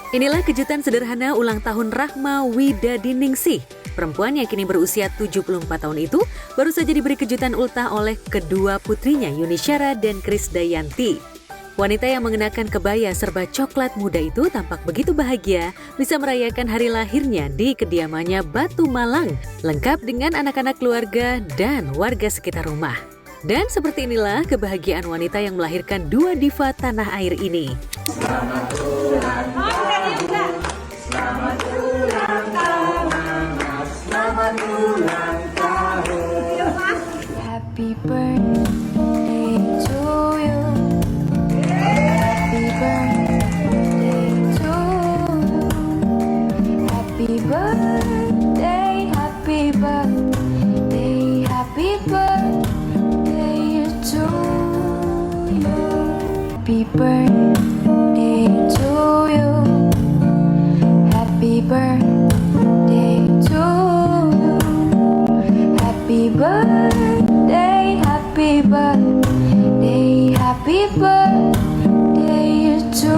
Inilah kejutan sederhana ulang tahun Rahma Widadiningsih. Perempuan yang kini berusia 74 tahun itu baru saja diberi kejutan ultah oleh kedua putrinya Yuni Syara dan Krisdayanti. Wanita yang mengenakan kebaya serba coklat muda itu tampak begitu bahagia bisa merayakan hari lahirnya di kediamannya Batu Malang, lengkap dengan anak-anak keluarga dan warga sekitar rumah. Dan seperti inilah kebahagiaan wanita yang melahirkan dua diva tanah air ini. Selamat ulang tahun, selamat ulang tahun, selamat ulang tahun. Happy birthday to you. Happy birthday to you. Happy birthday, happy birthday, happy birthday to you. Happy birthday to you. Happy birthday to you. Happy birthday, happy birthday, happy birthday to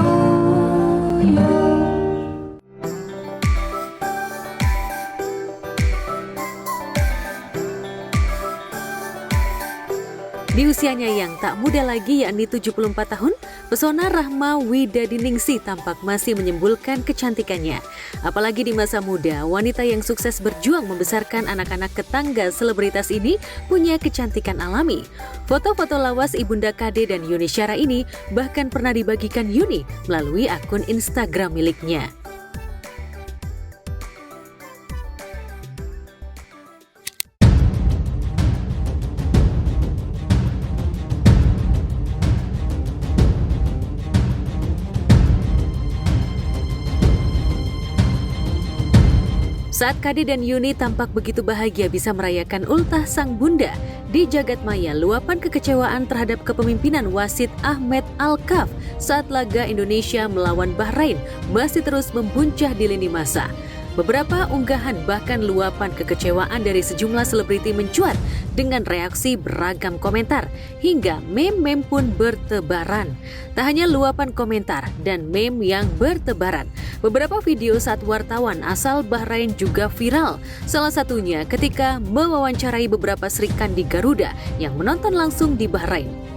you. Di usianya yang tak muda lagi yakni 74 tahun, pesona Rahma Widadiningsih tampak masih menyembulkan kecantikannya. Apalagi di masa muda, wanita yang sukses berjuang membesarkan anak-anak tetangga selebritas ini punya kecantikan alami. Foto-foto lawas Ibunda KD dan Yuni Syara ini bahkan pernah dibagikan Yuni melalui akun Instagram miliknya. Saat KD dan Yuni tampak begitu bahagia bisa merayakan ultah sang bunda, di jagat maya luapan kekecewaan terhadap kepemimpinan wasit Ahmed Alkaf saat laga Indonesia melawan Bahrain masih terus membuncah di lini masa. Beberapa unggahan bahkan luapan kekecewaan dari sejumlah selebriti mencuat dengan reaksi beragam komentar hingga meme-meme pun bertebaran. Tak hanya luapan komentar dan meme yang bertebaran, beberapa video saat wartawan asal Bahrain juga viral. Salah satunya ketika mewawancarai beberapa Srikandi Garuda yang menonton langsung di Bahrain.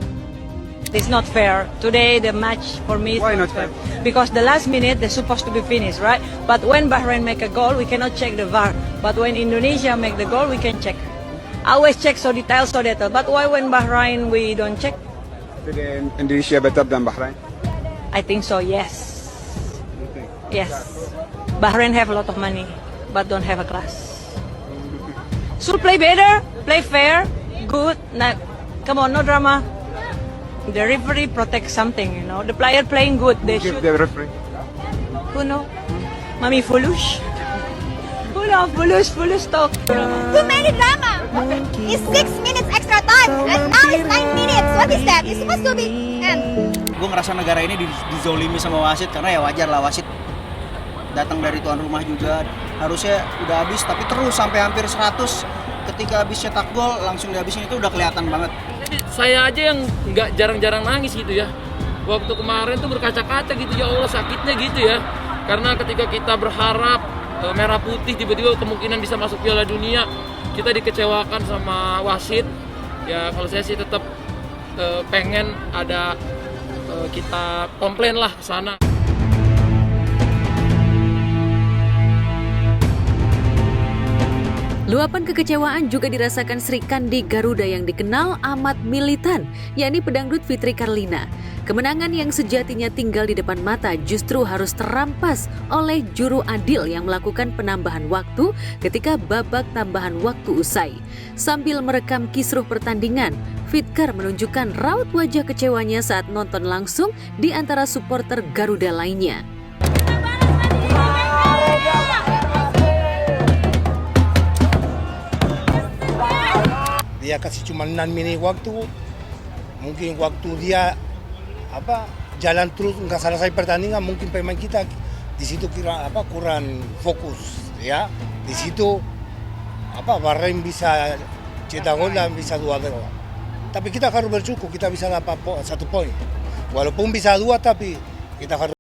It's not fair. Today the match for me is Why not fair? Because the last minute they're supposed to be finished, right? But when Bahrain make a goal, we cannot check the VAR. But when Indonesia make the goal, we can check. I always check so detail. But why when Bahrain we don't check? Today Indonesia better than Bahrain. I think so, yes. Okay. Yes. Bahrain have a lot of money, but don't have a class. Should play better, play fair, good. Nah, come on, no drama. The referee protects something, you know. The player playing good, they Give should. the referee. Who know? Mami Foolish. Who know? Foolish talk. Too many drama. It's 6 minutes extra time, and now it's 9 minutes. What is that? It's supposed to be end. Gue ngerasa negara ini dizolimi sama wasit karena ya wajar lah wasit datang dari tuan rumah juga harusnya udah habis tapi terus sampai hampir 100 ketika habis cetak gol langsung dihabisin itu udah kelihatan banget. Jadi saya aja yang nggak jarang-jarang nangis gitu ya. Waktu kemarin tuh berkaca-kaca gitu, ya Allah sakitnya gitu ya. Karena ketika kita berharap merah putih tiba-tiba kemungkinan bisa masuk Piala Dunia, kita dikecewakan sama wasit. Ya kalau saya sih tetap pengen ada kita komplain lah ke sana. Luapan kekecewaan juga dirasakan Srikandi Garuda yang dikenal amat militan, yakni pedangdut Fitri Karlina. Kemenangan yang sejatinya tinggal di depan mata justru harus terampas oleh juru adil yang melakukan penambahan waktu ketika babak tambahan waktu usai. Sambil merekam kisruh pertandingan, Fitkar menunjukkan raut wajah kecewanya saat nonton langsung di antara supporter Garuda lainnya. Dia kasih cuma 6 menit waktu, mungkin waktu dia jalan terus nggak selesai pertandingan, mungkin pemain kita di situ kurang fokus ya. Di situ Bahrain bisa cetak gol dan bisa 2 gol. Tapi kita harus bersyukur kita bisa dapat 1 poin. Walaupun bisa 2 tapi kita harus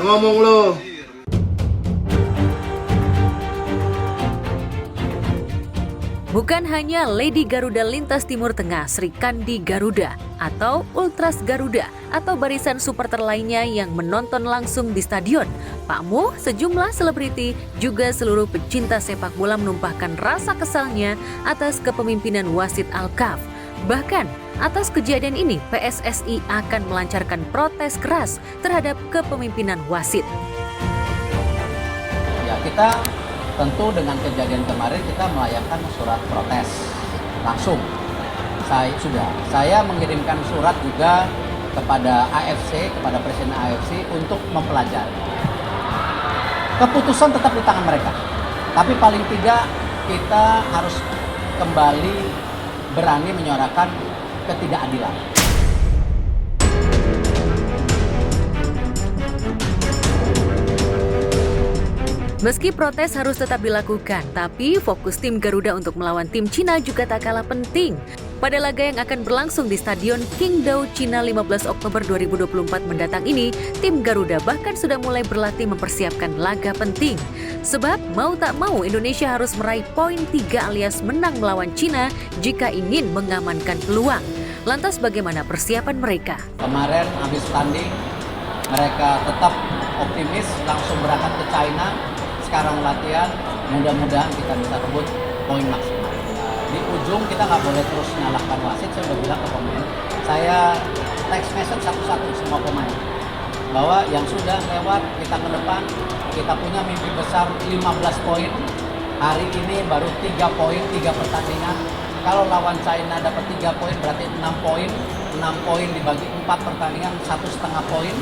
ngomong lo. Bukan hanya Lady Garuda Lintas Timur Tengah Sri Kandi Garuda atau Ultras Garuda atau barisan supporter lainnya yang menonton langsung di stadion. Pak Mo, sejumlah selebriti, juga seluruh pecinta sepak bola menumpahkan rasa kesalnya atas kepemimpinan wasit Alkaf. Bahkan, atas kejadian ini PSSI akan melancarkan protes keras terhadap kepemimpinan wasit. Ya, kita tentu dengan kejadian kemarin kita melayangkan surat protes langsung. Saya mengirimkan surat juga kepada AFC, kepada Presiden AFC untuk mempelajari. Keputusan tetap di tangan mereka. Tapi paling tidak kita harus kembali berani menyuarakan ketidakadilan. Meski protes harus tetap dilakukan, tapi fokus tim Garuda untuk melawan tim Cina juga tak kalah penting. Pada laga yang akan berlangsung di Stadion Qingdao, Cina 15 Oktober 2024 mendatang ini, tim Garuda bahkan sudah mulai berlatih mempersiapkan laga penting. Sebab mau tak mau Indonesia harus meraih poin 3 alias menang melawan Cina jika ingin mengamankan peluang. Lantas bagaimana persiapan mereka? Kemarin habis tanding, mereka tetap optimis langsung berangkat ke China. Sekarang latihan, mudah-mudahan kita bisa rebut poin maksimal. Di ujung kita nggak boleh terus nyalahkan wasit. Saya udah bilang ke pemain, saya text message satu-satu semua pemain bahwa yang sudah lewat kita ke depan, kita punya mimpi besar 15 poin. Hari ini baru 3 poin, 3 pertandingan. Kalau lawan China dapat 3 poin berarti 6 poin. 6 poin dibagi 4 pertandingan, 1,5 poin.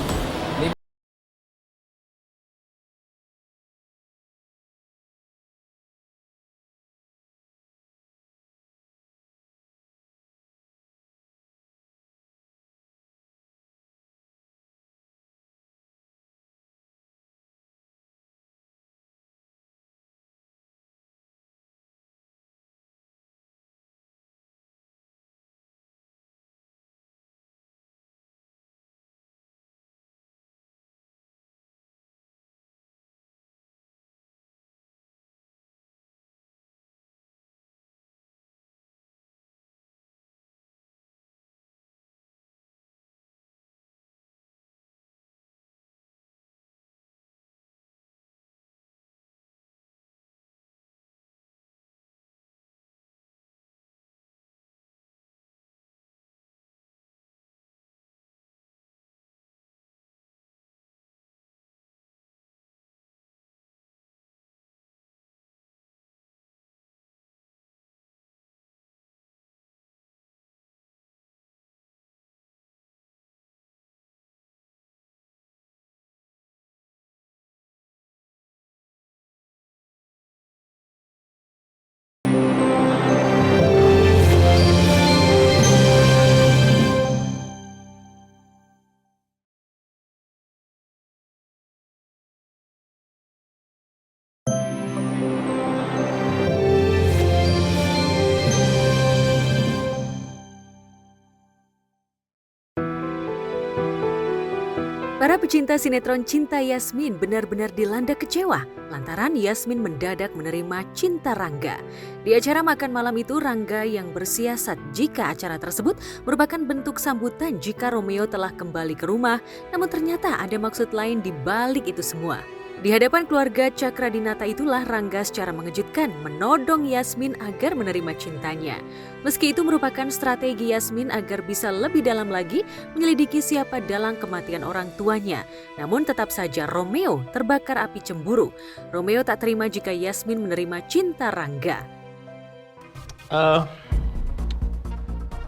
Para pecinta sinetron Cinta Yasmin benar-benar dilanda kecewa lantaran Yasmin mendadak menerima Cinta Rangga. Di acara makan malam itu, Rangga yang bersiasat jika acara tersebut merupakan bentuk sambutan jika Romeo telah kembali ke rumah, namun ternyata ada maksud lain di balik itu semua. Di hadapan keluarga Cakradinata itulah Rangga secara mengejutkan menodong Yasmin agar menerima cintanya. Meski itu merupakan strategi Yasmin agar bisa lebih dalam lagi menyelidiki siapa dalang kematian orang tuanya. Namun tetap saja Romeo terbakar api cemburu. Romeo tak terima jika Yasmin menerima cinta Rangga.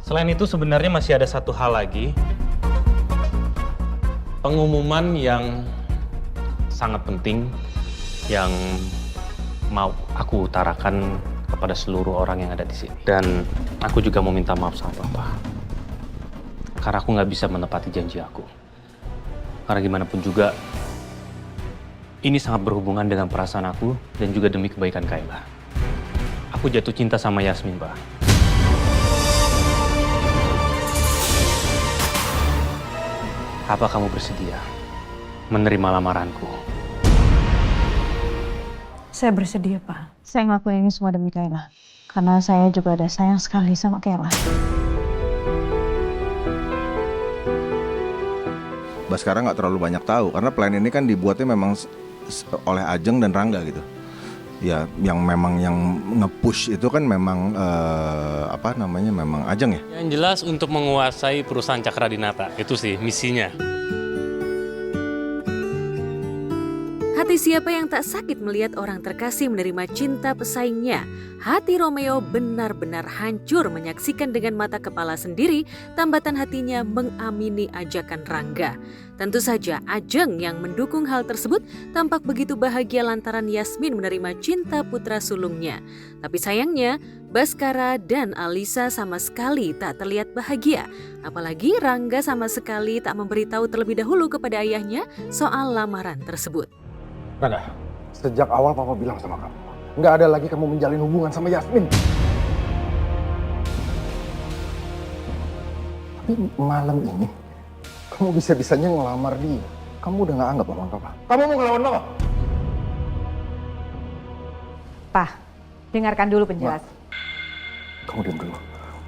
Selain itu sebenarnya masih ada satu hal lagi. Pengumuman yang sangat penting yang mau aku utarakan kepada seluruh orang yang ada di sini. Dan aku juga mau minta maaf sama Papa. Karena aku nggak bisa menepati janji aku. Karena gimana pun juga, ini sangat berhubungan dengan perasaan aku dan juga demi kebaikan Kayla. Aku jatuh cinta sama Yasmin, Pak. Apa kamu bersedia menerima lamaranku. Saya bersedia, Pak. Saya ngelakuin ini semua demi Kayla. Karena saya juga ada sayang sekali sama Kayla. Baskara nggak terlalu banyak tahu karena plan ini kan dibuatnya memang oleh Ajeng dan Rangga gitu. Ya, yang memang yang nge-push itu kan memang memang Ajeng ya. Yang jelas untuk menguasai perusahaan Cakradinata, itu sih misinya. Hati siapa yang tak sakit melihat orang terkasih menerima cinta pesaingnya? Hati Romeo benar-benar hancur menyaksikan dengan mata kepala sendiri tambatan hatinya mengamini ajakan Rangga. Tentu saja Ajeng yang mendukung hal tersebut tampak begitu bahagia lantaran Yasmin menerima cinta putra sulungnya. Tapi sayangnya Baskara dan Alisa sama sekali tak terlihat bahagia. Apalagi Rangga sama sekali tak memberitahu terlebih dahulu kepada ayahnya soal lamaran tersebut. Rangga, sejak awal Papa bilang sama kamu, nggak ada lagi kamu menjalin hubungan sama Yasmin. Tapi malam ini, kamu bisa-bisanya ngelamar dia. Kamu udah nggak anggap Mama Papa. Kamu mau ngelawan Mama? Pak, dengarkan dulu penjelasan. Kamu diam dulu.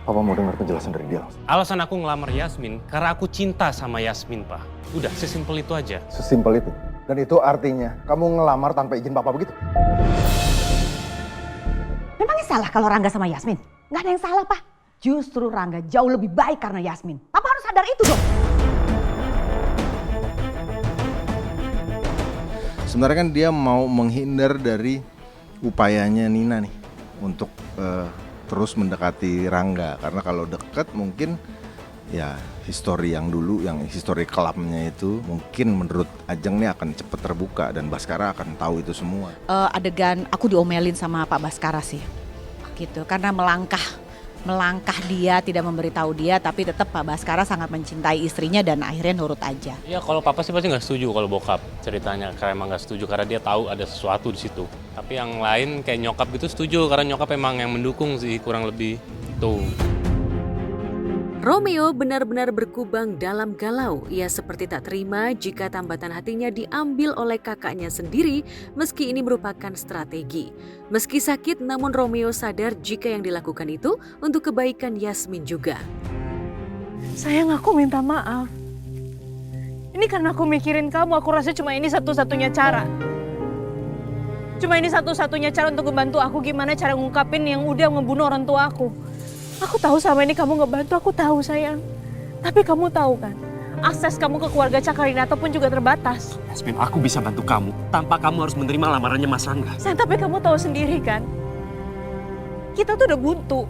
Papa mau dengar penjelasan dari dia langsung. Alasan aku ngelamar Yasmin, karena aku cinta sama Yasmin, Pak. Udah, sesimpel itu aja. Sesimpel itu? Dan itu artinya kamu ngelamar tanpa izin Papa begitu? Memangnya salah kalau Rangga sama Yasmin? Nggak ada yang salah, Pak. Justru Rangga jauh lebih baik karena Yasmin. Papa harus sadar itu dong. Sebenarnya kan dia mau menghindar dari upayanya Nina nih untuk terus mendekati Rangga. Karena kalau deket mungkin ya histori yang dulu, yang histori kelamnya itu mungkin menurut Ajeng nih akan cepet terbuka dan Baskara akan tahu itu semua. Adegan aku diomelin sama Pak Baskara sih, gitu. Karena melangkah dia, tidak memberitahu dia, tapi tetap Pak Baskara sangat mencintai istrinya dan akhirnya nurut aja. Ya kalau papa sih pasti nggak setuju kalau bokap ceritanya, karena emang nggak setuju karena dia tahu ada sesuatu di situ. Tapi yang lain kayak nyokap gitu setuju karena nyokap emang yang mendukung sih kurang lebih tuh. Romeo benar-benar berkubang dalam galau. Ia seperti tak terima jika tambatan hatinya diambil oleh kakaknya sendiri, meski ini merupakan strategi. Meski sakit, namun Romeo sadar jika yang dilakukan itu untuk kebaikan Yasmin juga. Sayang, aku minta maaf. Ini karena aku mikirin kamu, aku rasa cuma ini satu-satunya cara. Cuma ini satu-satunya cara untuk membantu aku gimana cara ngungkapin yang udah ngebunuh orang tua aku. Aku tahu sama ini kamu ngebantu, aku tahu sayang. Tapi kamu tahu kan, akses kamu ke keluarga Cakradinata pun juga terbatas. Yasmin, aku bisa bantu kamu tanpa kamu harus menerima lamarannya Mas Rangga. Sayang, tapi kamu tahu sendiri kan, kita tuh udah buntu.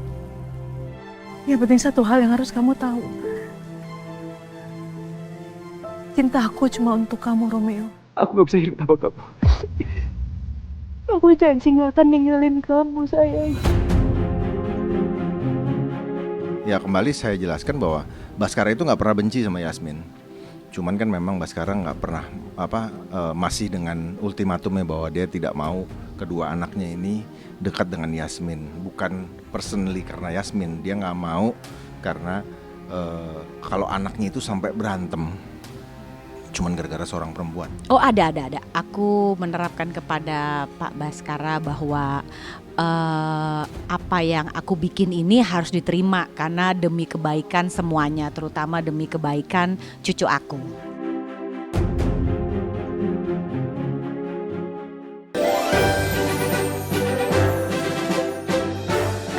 Yang penting satu hal yang harus kamu tahu. Cinta aku cuma untuk kamu, Romeo. Aku gak bisa hidup tanpa kamu. Aku janji gak akan ninggalin kamu, sayang. Ya kembali saya jelaskan bahwa Baskara itu nggak pernah benci sama Yasmin. Cuman kan memang Baskara nggak pernah masih dengan ultimatumnya bahwa dia tidak mau kedua anaknya ini dekat dengan Yasmin. Bukan personally karena Yasmin, dia nggak mau karena kalau anaknya itu sampai berantem. Cuman gara-gara seorang perempuan. Oh ada. Aku menerapkan kepada Pak Baskara bahwa apa yang aku bikin ini harus diterima karena demi kebaikan semuanya, terutama demi kebaikan cucu aku.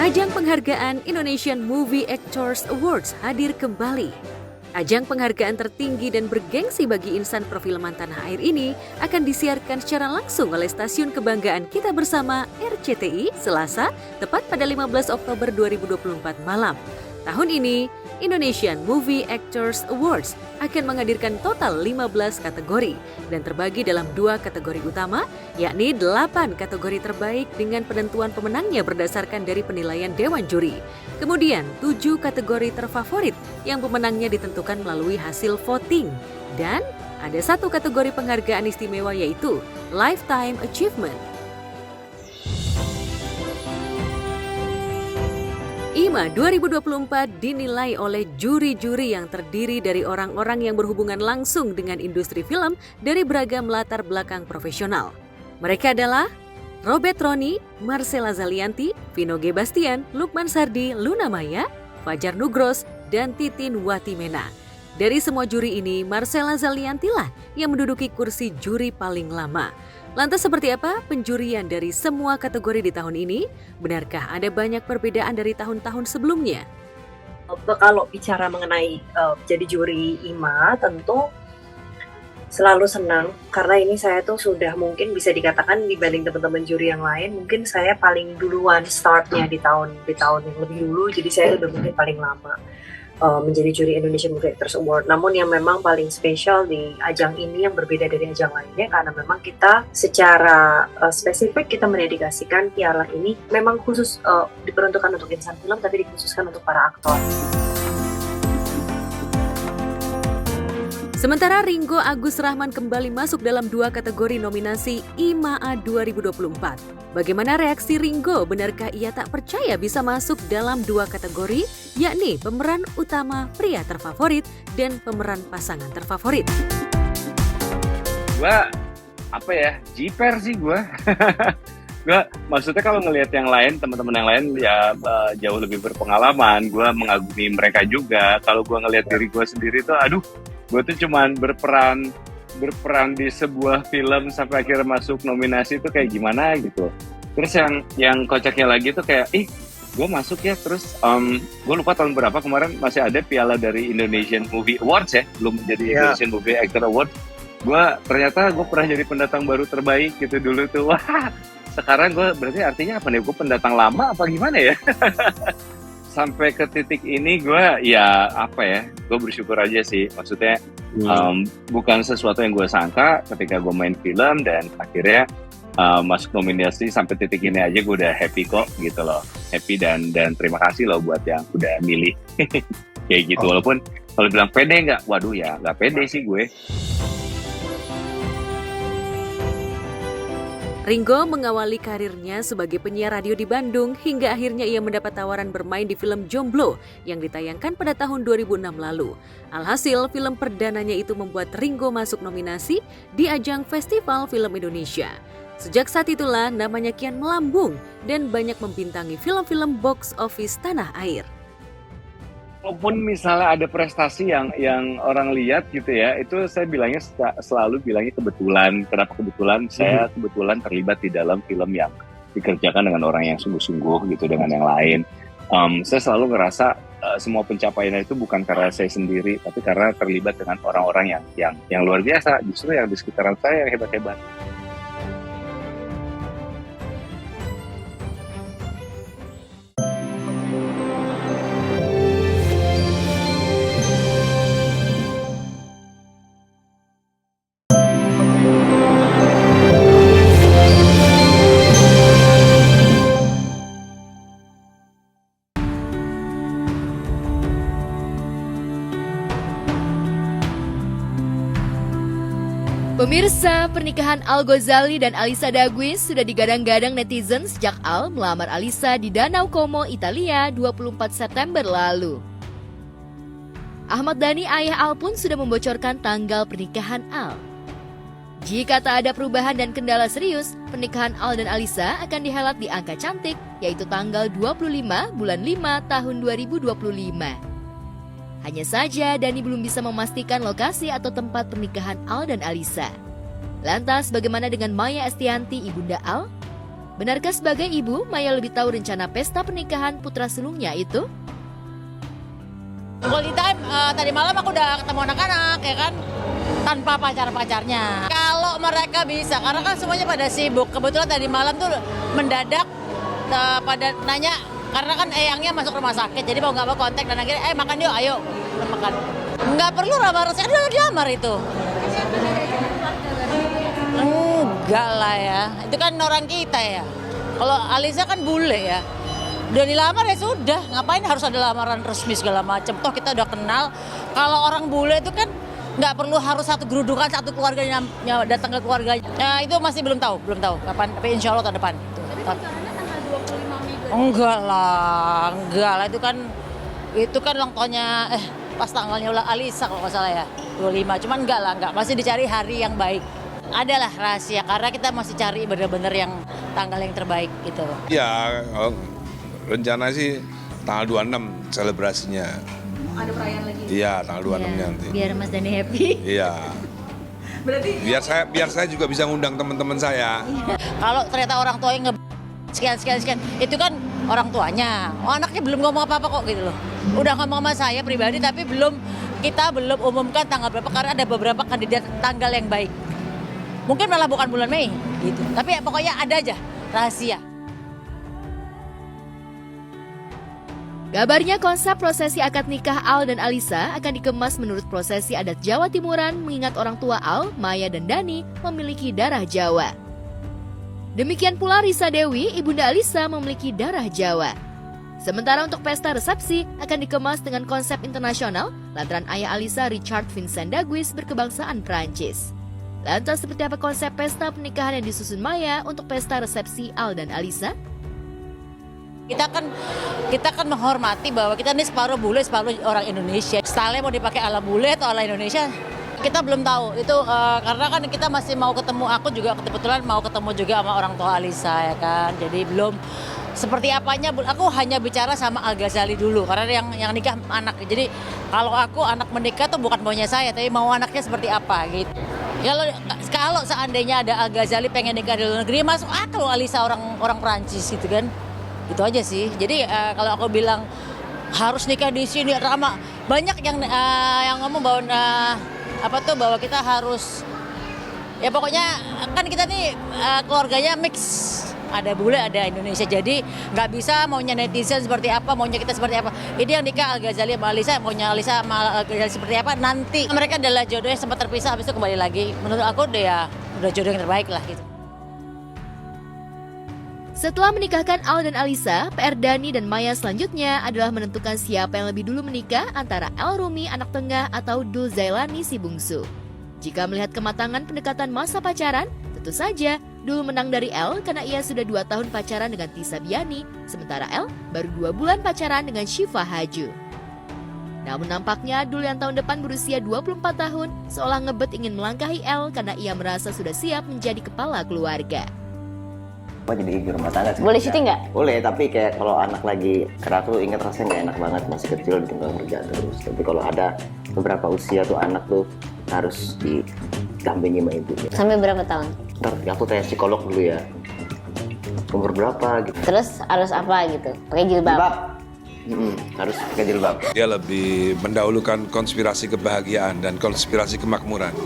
Ajang penghargaan Indonesian Movie Actors Awards hadir kembali. Ajang penghargaan tertinggi dan bergengsi bagi insan perfilman tanah air ini akan disiarkan secara langsung oleh stasiun kebanggaan kita bersama RCTI Selasa, tepat pada 15 Oktober 2024 malam. Tahun ini, Indonesian Movie Actors Awards akan menghadirkan total 15 kategori dan terbagi dalam 2 kategori utama, yakni 8 kategori terbaik dengan penentuan pemenangnya berdasarkan dari penilaian Dewan Juri. Kemudian 7 kategori terfavorit yang pemenangnya ditentukan melalui hasil voting. Dan ada 1 kategori penghargaan istimewa yaitu Lifetime Achievement. IMA 2024 dinilai oleh juri-juri yang terdiri dari orang-orang yang berhubungan langsung dengan industri film dari beragam latar belakang profesional. Mereka adalah Robert Roni, Marcella Zalianty, Vino G. Bastian, Lukman Sardi, Luna Maya, Fajar Nugros, dan Titin Watimena. Dari semua juri ini, Marcella Zalianty lah yang menduduki kursi juri paling lama. Lantas seperti apa penjurian dari semua kategori di tahun ini? Benarkah ada banyak perbedaan dari tahun-tahun sebelumnya? Kalau bicara mengenai jadi juri IMA, tentu selalu senang karena ini saya tuh sudah mungkin bisa dikatakan dibanding teman-teman juri yang lain, mungkin saya paling duluan startnya di tahun yang lebih dulu, jadi saya udah mungkin paling lama menjadi juri Indonesian Movie Actors Award. Namun yang memang paling spesial di ajang ini yang berbeda dari ajang lainnya karena memang kita secara spesifik kita mendedikasikan piala ini memang khusus diperuntukkan untuk insan film tapi dikhususkan untuk para aktor. Sementara Ringo Agus Rahman kembali masuk dalam 2 kategori nominasi IMA 2024. Bagaimana reaksi Ringo? Benarkah ia tak percaya bisa masuk dalam 2 kategori, yakni pemeran utama pria terfavorit dan pemeran pasangan terfavorit? Gua jiper sih gua. Gua maksudnya kalau ngelihat yang lain, teman-teman yang lain ya jauh lebih berpengalaman, gua mengagumi mereka juga. Kalau gua ngelihat diri gua sendiri tuh gue tuh cuman berperan di sebuah film sampai akhirnya masuk nominasi itu kayak gimana gitu. Terus yang kocaknya lagi tuh kayak gue masuk ya, terus gue lupa tahun berapa kemarin masih ada piala dari Indonesian Movie Awards ya, belum jadi Indonesian Movie Actor Award. Ternyata gue pernah jadi pendatang baru terbaik gitu dulu tuh. Wah, sekarang gue berarti artinya apa nih, gue pendatang lama apa gimana ya? Sampai ke titik ini gue gue bersyukur aja sih, maksudnya bukan sesuatu yang gue sangka ketika gue main film dan akhirnya masuk nominasi sampai titik ini aja gue udah happy kok gitu loh, happy dan terima kasih loh buat yang udah milih kayak gitu. Walaupun kalau bilang pede nggak, waduh ya nggak pede sih gue. Ringo mengawali karirnya sebagai penyiar radio di Bandung hingga akhirnya ia mendapat tawaran bermain di film Jomblo yang ditayangkan pada tahun 2006 lalu. Alhasil, film perdananya itu membuat Ringo masuk nominasi di ajang Festival Film Indonesia. Sejak saat itulah namanya kian melambung dan banyak membintangi film-film box office tanah air. Walaupun misalnya ada prestasi yang orang lihat gitu ya, itu saya selalu bilangnya kebetulan. Kenapa kebetulan? Saya kebetulan terlibat di dalam film yang dikerjakan dengan orang yang sungguh-sungguh gitu dengan yang lain. Saya selalu ngerasa semua pencapaian itu bukan karena saya sendiri, tapi karena terlibat dengan orang-orang yang luar biasa. Justru yang di sekitaran saya yang hebat-hebat. Pemirsa, pernikahan Al Ghazali dan Alisa Dagwis sudah digadang-gadang netizen sejak Al melamar Alisa di Danau Como, Italia 24 September lalu. Ahmad Dhani, ayah Al pun sudah membocorkan tanggal pernikahan Al. Jika tak ada perubahan dan kendala serius, pernikahan Al dan Alisa akan dihelat di angka cantik, yaitu tanggal 25 bulan 5 tahun 2025. Hanya saja Dhani belum bisa memastikan lokasi atau tempat pernikahan Al dan Alisa. Lantas bagaimana dengan Maya Estianty, ibunda Al? Benarkah sebagai ibu, Maya lebih tahu rencana pesta pernikahan putra sulungnya itu? Quality time, tadi malam aku udah ketemu anak-anak ya kan, tanpa pacar-pacarnya. Kalau mereka bisa, karena kan semuanya pada sibuk. Kebetulan tadi malam tuh mendadak pada nanya, karena kan eyangnya masuk rumah sakit, jadi mau nggak mau kontak dan akhirnya makan yuk, ayo makan. Nggak perlu lamar, saya udah dilamar itu. Enggak lah ya, itu kan orang kita ya. Kalau Alisa kan bule ya, udah dilamar ya sudah, ngapain harus ada lamaran resmi segala macam. Toh kita udah kenal. Kalau orang bule itu kan nggak perlu harus satu gerudukan, satu keluarganya datang ke keluarganya. Nah, itu masih belum tahu kapan, tapi insya Allah tahun depan. 25 Mei? Enggak lah itu kan ulang tahunnya pas tanggalnya Alisa kalau nggak salah ya 25. Cuman enggak masih dicari hari yang baik. Adalah rahasia karena kita masih cari bener-bener yang tanggal yang terbaik gitu. Ya rencana sih tanggal 26 selebrasinya. Ada perayaan lagi? Iya, tanggal 26 nanti. Biar Mas Dani happy. Iya. Berarti biar saya juga bisa ngundang teman-teman saya. Kalau ternyata orang tua yang sekian, itu kan orang tuanya. Anaknya belum ngomong apa-apa kok gitu loh. Udah ngomong sama saya pribadi tapi kita belum umumkan tanggal berapa karena ada beberapa kandidat tanggal yang baik. Mungkin malah bukan bulan Mei gitu. Tapi ya, pokoknya ada aja rahasia. Kabarnya konsep prosesi akad nikah Al dan Alisa akan dikemas menurut prosesi adat Jawa Timuran mengingat orang tua Al, Maya dan Dani memiliki darah Jawa. Demikian pula Risa Dewi, ibunda Alisa memiliki darah Jawa. Sementara untuk pesta resepsi akan dikemas dengan konsep internasional lantaran ayah Alisa Richard Vincent Daguis berkebangsaan Prancis. Lantas seperti apa konsep pesta pernikahan yang disusun Maya untuk pesta resepsi Al dan Alisa? Kita kan menghormati bahwa kita ini separuh bule, separuh orang Indonesia. Style mau dipakai ala bule atau ala Indonesia, kita belum tahu. Itu karena kan kita masih mau ketemu, aku juga kebetulan mau ketemu juga sama orang tua Alisa ya kan. Jadi belum seperti apanya, aku hanya bicara sama Al Ghazali dulu karena yang nikah anak. Jadi kalau aku anak menikah tuh bukan maunya saya, tapi mau anaknya seperti apa gitu. Kalau seandainya ada Al Ghazali pengen nikah di luar negeri, masuk akal Alisa orang Prancis gitu kan. Itu aja sih. Jadi kalau aku bilang harus nikah di sini ramah, banyak yang ngomong bahwa bahwa kita harus ya pokoknya kan kita nih keluarganya mix, ada bule ada Indonesia, jadi nggak bisa maunya netizen seperti apa, maunya kita seperti apa. Ini yang nikah Al Ghazali sama Alisa, maunya Alisa sama Al Ghazali seperti apa, nanti mereka adalah jodoh yang sempat terpisah habis itu kembali lagi. Menurut aku udah jodoh yang terbaik lah gitu. Setelah menikahkan Al dan Alisa, PR Dani dan Maya selanjutnya adalah menentukan siapa yang lebih dulu menikah antara El Rumi anak tengah atau Dul Zailani si bungsu. Jika melihat kematangan pendekatan masa pacaran, tentu saja Dul menang dari El karena ia sudah 2 tahun pacaran dengan Tisa Biani, sementara El baru 2 bulan pacaran dengan Syifa Haju. Namun nampaknya Dul yang tahun depan berusia 24 tahun seolah ngebet ingin melangkahi El karena ia merasa sudah siap menjadi kepala keluarga. Jadi ibu rumah tangga sih. Boleh syuting nggak? Boleh, tapi kayak kalau anak lagi, karena aku ingat rasanya nggak enak banget masih kecil ditinggal kerja terus. Tapi kalau ada beberapa usia tuh anak tuh harus didampingi sama ibu. Sampai berapa tahun? Ntar aku tanya psikolog dulu ya. Umur berapa gitu. Terus harus apa gitu? Pakai jilbab? Harus pakai jilbab. Dia lebih mendahulukan konspirasi kebahagiaan dan konspirasi kemakmuran.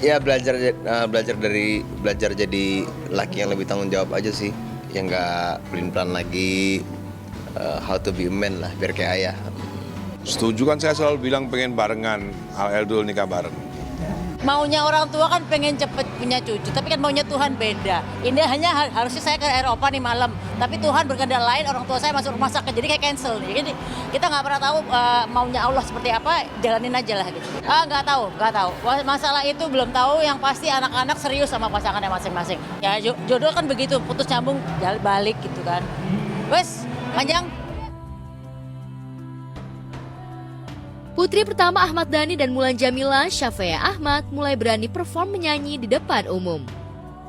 Ya belajar jadi laki yang lebih tanggung jawab aja sih, yang nggak pelin-pelan lagi, how to be a man lah, biar kayak ayah. Setuju kan, saya selalu bilang pengen barengan, Al Eldul nikah bareng. Maunya orang tua kan pengen cepet punya cucu, tapi kan maunya Tuhan beda. Ini hanya harusnya saya ke Eropa nih malam, tapi Tuhan berkehendak lain, orang tua saya masuk rumah sakit, jadi kayak cancel nih. Jadi kita nggak pernah tahu maunya Allah seperti apa, jalanin aja lah gitu. Nggak tahu. Masalah itu belum tahu, yang pasti anak-anak serius sama pasangannya masing-masing. Ya jodoh kan begitu, putus nyambung, balik gitu kan. Wes, panjang. Putri pertama Ahmad Dhani dan Mulan Jamila, Syafea Ahmad, mulai berani perform menyanyi di depan umum.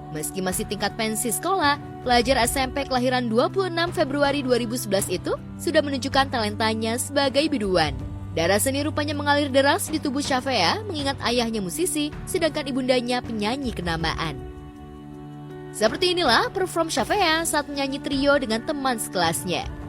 Meski masih tingkat pensi sekolah, pelajar SMP kelahiran 26 Februari 2011 itu sudah menunjukkan talentanya sebagai biduan. Darah seni rupanya mengalir deras di tubuh Syafea mengingat ayahnya musisi, sedangkan ibundanya penyanyi kenamaan. Seperti inilah perform Syafea saat menyanyi trio dengan teman sekelasnya.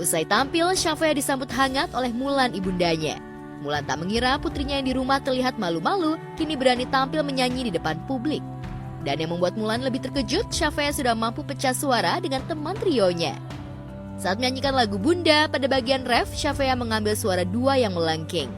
Usai tampil, Syafea disambut hangat oleh Mulan ibundanya. Mulan tak mengira putrinya yang di rumah terlihat malu-malu, kini berani tampil menyanyi di depan publik. Dan yang membuat Mulan lebih terkejut, Shafea sudah mampu pecah suara dengan teman trionya. Saat menyanyikan lagu Bunda, pada bagian ref, Shafea mengambil suara 2 yang melengking.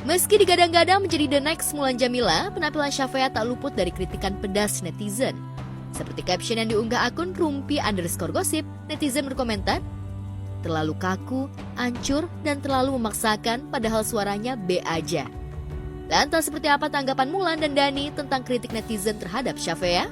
Meski digadang-gadang menjadi the next Mulan Jamila, penampilan Shafea tak luput dari kritikan pedas netizen. Seperti caption yang diunggah akun Rumpi_Gossip, netizen berkomentar, terlalu kaku, ancur, dan terlalu memaksakan padahal suaranya B aja. Lantas seperti apa tanggapan Mulan dan Dani tentang kritik netizen terhadap Shafea?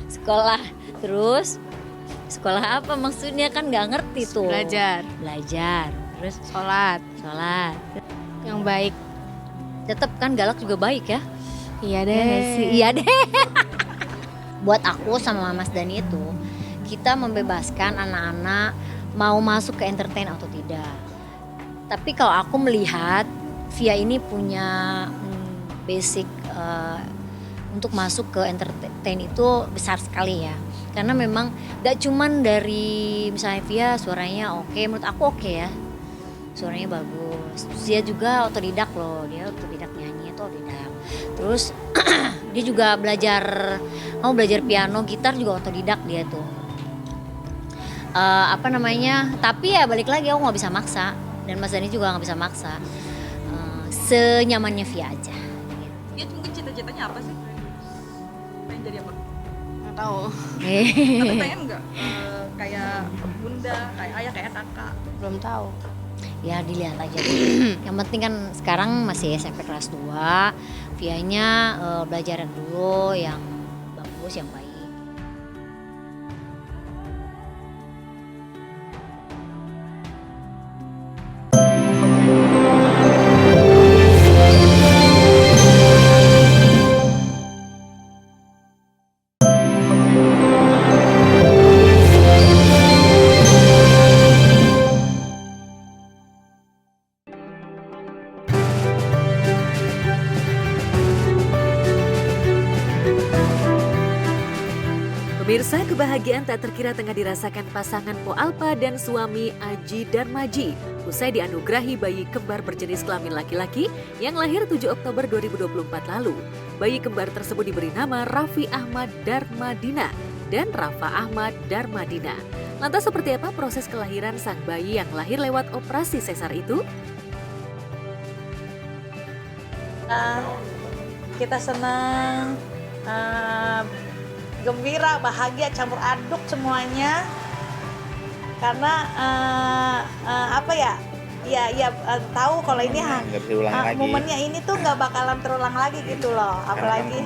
Sekolah, terus sekolah apa maksudnya, kan nggak ngerti tuh. Belajar, terus sholat, yang baik. Tetap kan galak juga baik ya. Iya Ya nggak sih? Iya deh. Buat aku sama Mas Dani itu, kita membebaskan anak-anak mau masuk ke entertain atau tidak. Tapi kalau aku melihat Via ini punya basic untuk masuk ke entertain itu besar sekali ya. Karena memang gak cuman dari misalnya Via suaranya oke, menurut aku oke ya. Suaranya bagus. Terus dia juga otodidak loh, dia otodidak nyanyi itu otodidak. Terus dia juga belajar piano, gitar juga otodidak dia tuh. Tapi ya balik lagi aku gak bisa maksa. Dan Mas Dani juga gak bisa maksa. Senyamannya Via aja. Dia mungkin cita-citanya apa sih? Pengen jadi apa? Nggak tahu. Tapi pengen nggak kayak bunda, kayak ayah, kayak kakak? Belum tahu. Ya dilihat aja. Yang penting kan sekarang masih SMP kelas 2. Vianya belajar dulu yang bagus, yang baik. Pemirsa, kebahagiaan tak terkira tengah dirasakan pasangan Po Alpa dan suami Aji Darmaji usai dianugerahi bayi kembar berjenis kelamin laki-laki yang lahir 7 Oktober 2024 lalu. Bayi kembar tersebut diberi nama Raffi Ahmad Darmadina dan Rafa Ahmad Darmadina. Lantas seperti apa proses kelahiran sang bayi yang lahir lewat operasi sesar itu? Kita senang, gembira, bahagia, campur aduk semuanya. Karena tahu kalau ini momennya ini tuh nggak bakalan terulang lagi gitu loh. Apalagi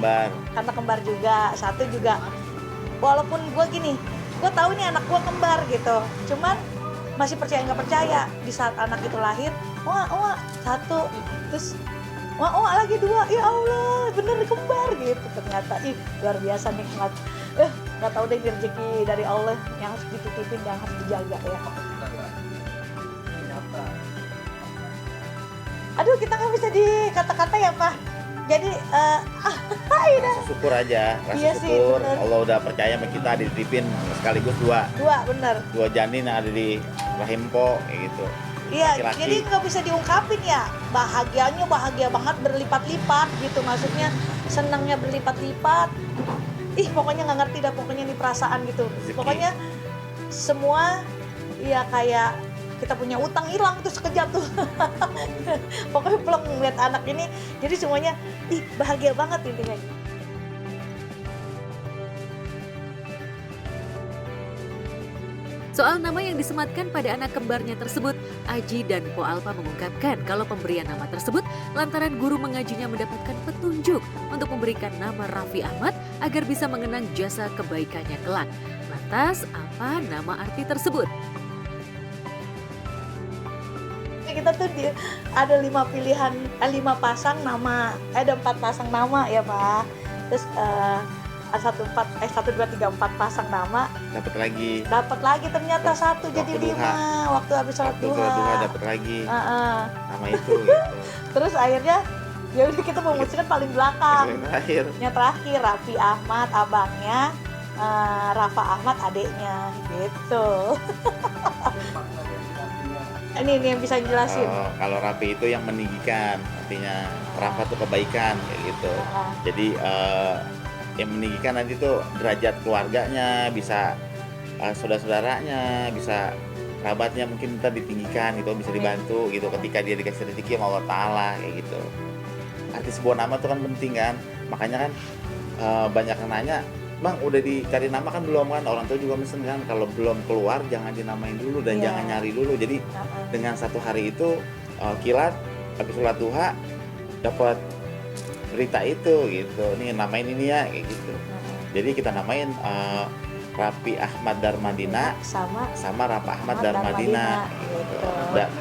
karena kembar juga, satu juga. Walaupun gue gini, gue tahu nih anak gue kembar gitu. Cuman masih percaya nggak percaya di saat anak itu lahir, wah satu, terus wah lagi 2, ya Allah bener kembar gitu. Ternyata luar biasa nikmat. Nggak tahu deh rezeki dari Allah yang harus dititipin, yang harus dijaga ya. Aduh, kita nggak bisa dikata-kata ya Pak. Jadi rasa syukur aja, syukur. Allah udah percaya sama kita, dititipin sekaligus 2 bener. 2 janin ada di rahim Po kayak gitu. Iya, Laki-laki. jadi nggak bisa diungkapin ya. Bahagianya bahagia banget, berlipat-lipat gitu. Maksudnya senangnya berlipat-lipat. Pokoknya nggak ngerti dah, pokoknya ini perasaan gitu. Pokoknya semua ya kayak kita punya utang hilang tuh sekejap tuh. Pokoknya plong ngeliat anak ini, jadi semuanya bahagia banget intinya. Soal nama yang disematkan pada anak kembarnya tersebut, Aji dan Po Alpa mengungkapkan kalau pemberian nama tersebut lantaran guru mengajinya mendapatkan petunjuk untuk memberikan nama Raffi Ahmad agar bisa mengenang jasa kebaikannya kelak. Lantas, apa nama arti tersebut? Kita tuh ada 5 pilihan, 5 pasang nama, ada 4 pasang nama ya Pak. Terus 1, 2, 3, 4 pasang nama. Dapat lagi ternyata 1 jadi 5 waktu habis sholat duha. Dapat lagi nama itu gitu. Terus akhirnya ya udah kita memutuskan paling belakang. Yang terakhir Raffi Ahmad abangnya, Rafa Ahmad adiknya gitu. Ini yang bisa jelasin. Kalau Raffi itu yang meninggikan, artinya Rafa itu kebaikan kayak gitu. Jadi yang meninggikan nanti tuh derajat keluarganya, bisa saudara-saudaranya, bisa kerabatnya mungkin kita ditinggikan gitu, bisa dibantu gitu ketika dia dikasih rezeki sama Allah Ta'ala kayak gitu. Arti sebuah nama tuh kan penting kan, makanya kan banyak yang nanya, Bang udah dicari nama kan belum kan, orang tua juga mesen kan, kalau belum keluar jangan dinamain dulu dan jangan nyari dulu. Jadi dengan 1 hari itu kilat habis sholat duha dapat berita itu gitu, nih namain ini ya kayak gitu. Jadi kita namain Raffi Ahmad Darmadina sama Rafa Ahmad Darmadina gitu.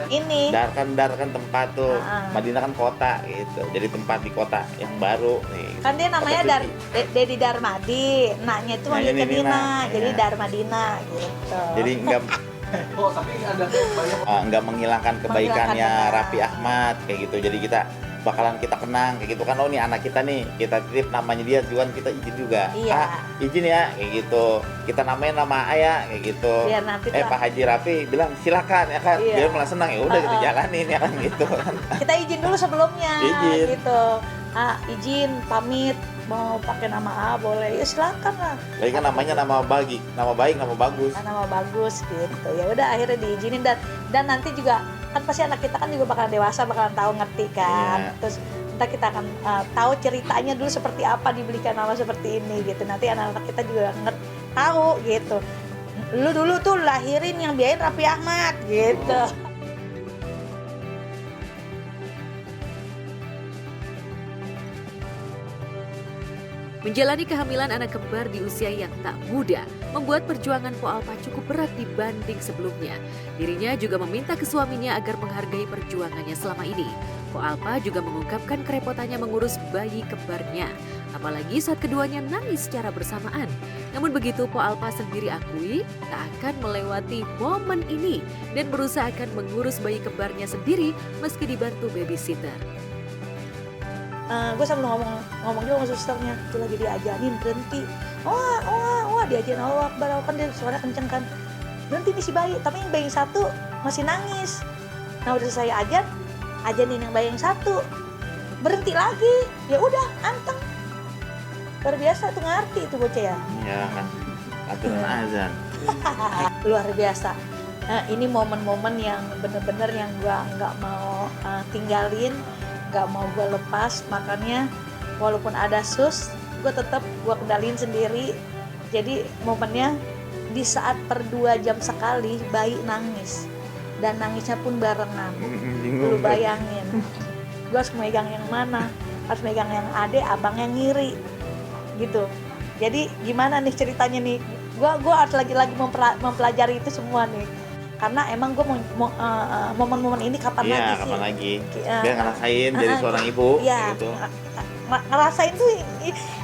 Ini Dar kan tempat tuh, Madinah kan kota gitu. Jadi tempat di kota yang baru nih. Kan dia namanya Dedi Darmadi, naknya itu manggilnya Dina, jadi Darmadina gitu. Jadi enggak menghilangkan kebaikannya Raffi Ahmad kayak gitu. Jadi kita bakalan kita kenang kayak gitu kan, oh ini anak kita nih, kita titip namanya dia, juga kita izin juga. Izin ya kayak gitu, kita namain nama ayah kayak gitu. Pak Haji Raffi bilang silakan ya kan, dia malah senang, ya udah kita jalanin ya kan gitu kan. Kita izin dulu sebelumnya gitu. Izin pamit mau pakai nama A boleh, ya silakan lah. Lagi kan namanya nama baik, nama bagus. Nama bagus gitu. Ya udah akhirnya diizinin dan nanti juga kan pasti anak kita kan juga bakalan dewasa, bakalan tahu ngerti kan. Terus ntar kita akan tahu ceritanya dulu seperti apa dibelikan nama seperti ini gitu. Nanti anak-anak kita juga tahu gitu. Lu dulu tuh lahirin yang biayain Raffi Ahmad gitu. Menjalani kehamilan anak kembar di usia yang tak muda membuat perjuangan Po Alpa cukup berat dibanding sebelumnya. Dirinya juga meminta ke suaminya agar menghargai perjuangannya selama ini. Po Alpa juga mengungkapkan kerepotannya mengurus bayi kembarnya, apalagi saat keduanya nangis secara bersamaan. Namun begitu, Po Alpa sendiri akui tak akan melewati momen ini dan berusaha akan mengurus bayi kembarnya sendiri meski dibantu babysitter. Gue sambil ngomong juga sama susternya, itu lagi diajanin berhenti. Wah diajarin Allah Akbar, kan dia suara kenceng kan. Berhenti nih si bayi, tapi yang bayi yang 1 masih nangis. Nah udah selesai ajanin yang bayi yang 1, berhenti lagi. Ya udah anteng. Luar biasa tuh, ngerti itu bocah ya. Iya kan, aturan azan. Luar biasa. Nah, ini momen-momen yang bener-bener yang gue nggak mau tinggalin, gak mau gue lepas. Makanya walaupun ada sus, gue tetap gue kendalin sendiri. Jadi momennya di saat per 2 jam sekali bayi nangis, dan nangisnya pun barengan. Lu bayangin, gue harus megang yang mana, harus megang yang adek, abang yang ngiri gitu. Jadi gimana nih ceritanya nih, gue harus lagi mempelajari itu semua nih. Karena emang gue momen-momen ini kapan lagi sih? Kapan lagi? Biar ngerasain jadi seorang ibu gitu. Ngerasain tuh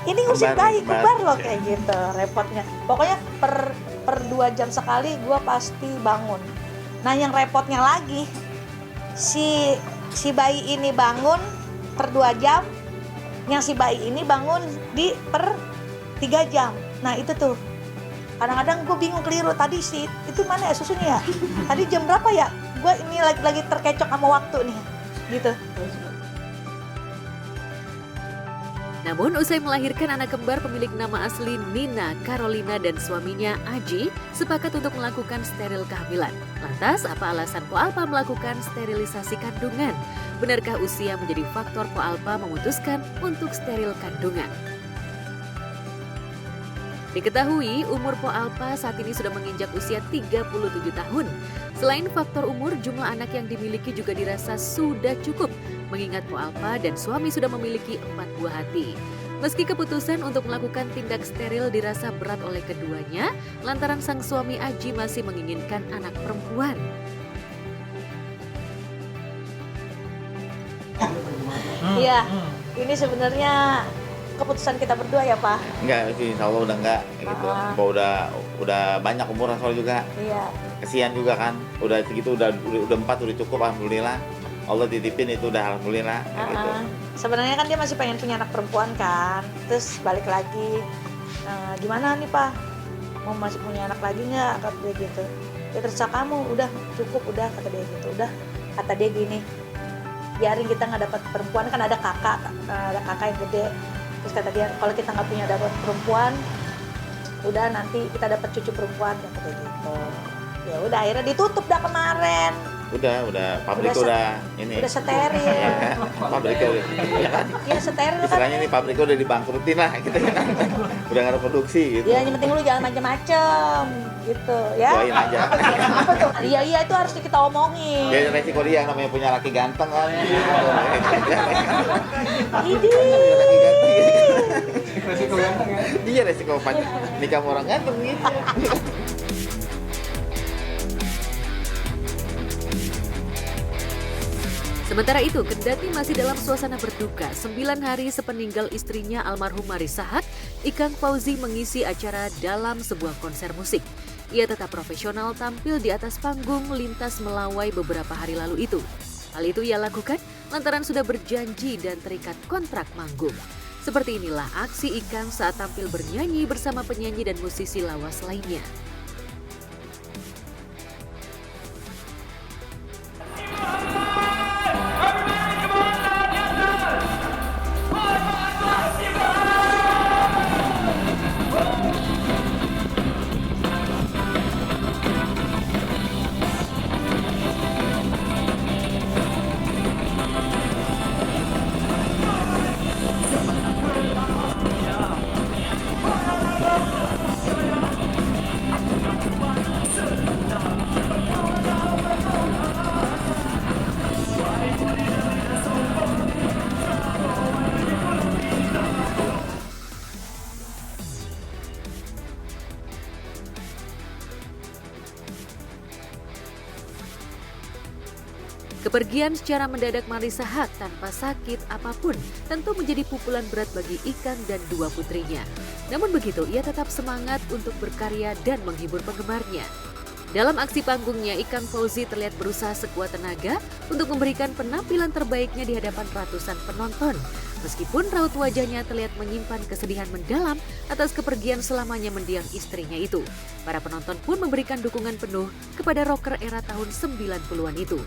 ini ngurusin bayi kembar loh kayak gitu, repotnya. Pokoknya per 2 jam sekali gue pasti bangun. Nah yang repotnya lagi, si bayi ini bangun per 2 jam, yang si bayi ini bangun per 3 jam. Nah itu tuh kadang-kadang gue bingung, keliru. Tadi sih itu mana ya susunya ya? Tadi jam berapa ya? Gue ini lagi terkecoh sama waktu nih, gitu. Namun usai melahirkan anak kembar, pemilik nama asli Nina Carolina dan suaminya Aji sepakat untuk melakukan steril kehamilan. Lantas apa alasan Po Alpa melakukan sterilisasi kandungan? Benarkah usia menjadi faktor Po Alpa memutuskan untuk steril kandungan? Diketahui umur Po Alpa saat ini sudah menginjak usia 37 tahun. Selain faktor umur, jumlah anak yang dimiliki juga dirasa sudah cukup, mengingat Po Alpa dan suami sudah memiliki 4 buah hati. Meski keputusan untuk melakukan tindak steril dirasa berat oleh keduanya, lantaran sang suami Aji masih menginginkan anak perempuan. Iya, ini sebenarnya keputusan kita berdua ya, Pak? Enggak, insya Allah udah enggak gitu. Udah banyak umur soal juga. Iya. Kesian juga kan. Udah segitu udah 4 udah cukup, alhamdulillah. Allah titipin itu udah alhamdulillah gitu. Sebenarnya kan dia masih pengen punya anak perempuan kan. Terus balik lagi. Gimana nih, Pak? Mau masih punya anak lagi nggak? Kata dia gitu. Ya terserah kamu, udah cukup udah, kata dia gitu. Udah, kata dia gini. Biarin kita nggak dapat perempuan, kan ada kakak yang gede. Terus kata dia, kalau kita nggak punya dapat perempuan, udah nanti kita dapat cucu perempuan, kata gitu. Ya udah, akhirnya ditutup dah kemarin. Udah pabrik udah ini. Udah steril. Pabriknya udah, ya kan? Iya steril kan. Istilahnya ini pabriknya udah dibangkrutin lah gitu kan. Udah nggak ada produksi gitu. Ya yang penting lu jangan macem-macem gitu ya. Doain aja. Iya itu harus kita omongin. Ya resiko dia namanya punya laki ganteng kan. Idi. Resiko ganteng ya. Iya resiko nikah sama orang ganteng gitu. Sementara itu, kendati masih dalam suasana berduka, 9 hari sepeninggal istrinya almarhum Marissa Haque, Ikang Fauzi mengisi acara dalam sebuah konser musik. Ia tetap profesional tampil di atas panggung lintas melawai beberapa hari lalu itu. Hal itu ia lakukan lantaran sudah berjanji dan terikat kontrak manggung. Seperti inilah aksi Ikang saat tampil bernyanyi bersama penyanyi dan musisi lawas lainnya. Kepergian secara mendadak Marissa Haque tanpa sakit apapun tentu menjadi pukulan berat bagi Ikang dan 2 putrinya. Namun begitu, ia tetap semangat untuk berkarya dan menghibur penggemarnya. Dalam aksi panggungnya, Ikang Fauzi terlihat berusaha sekuat tenaga untuk memberikan penampilan terbaiknya di hadapan ratusan penonton. Meskipun raut wajahnya terlihat menyimpan kesedihan mendalam atas kepergian selamanya mendiang istrinya itu. Para penonton pun memberikan dukungan penuh kepada rocker era tahun 90-an itu.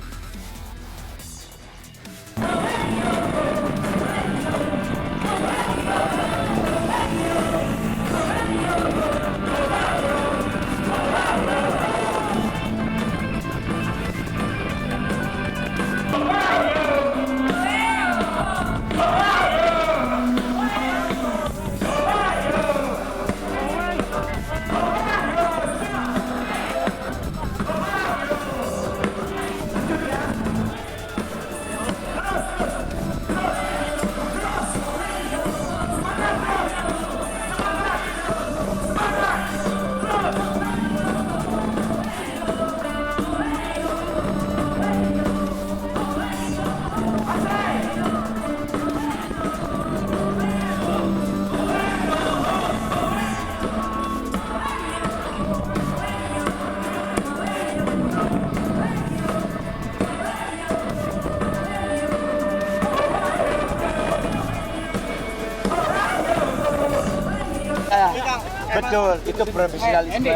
Betul, itu profesionalisme.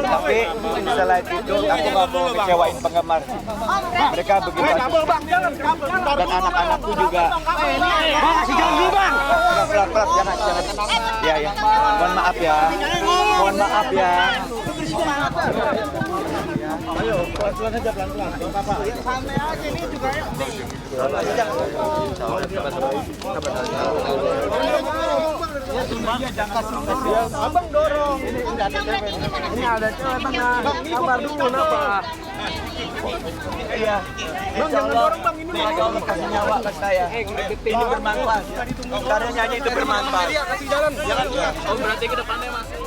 Tapi selain itu aku nggak mau kecewain penggemar. Mereka begitu. Dan anak-anakku juga. Pelan-pelan, jangan. Ya. Mohon maaf ya. Ayo, pelan-pelan aja, pelan-pelan. Santai aja ini juga ya. Abang dorong. Ini ada cewek tengah. Sabar dulu, kenapa? Iya. Bang, jangan dorong bang, ini Allah kasih nyawa ke saya. Ini bermanfaat. Karena nyanyi itu bermanfaat. Kasih jalan. Oh, berarti ke depannya masih.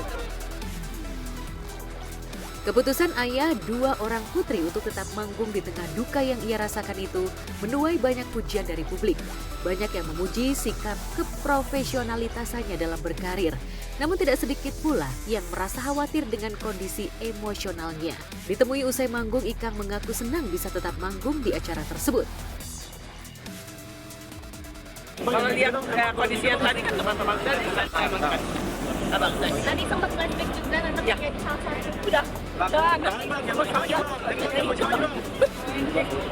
Keputusan ayah dua orang putri untuk tetap manggung di tengah duka yang ia rasakan itu menuai banyak pujian dari publik. Banyak yang memuji sikap keprofesionalitasannya dalam berkarir. Namun tidak sedikit pula yang merasa khawatir dengan kondisi emosionalnya. Ditemui usai manggung, Ikang mengaku senang bisa tetap manggung di acara tersebut. Kalau lihat kondisi yang tadi kan teman-teman tadi tadi sempat flashback juga nanti kayak di salah satu udah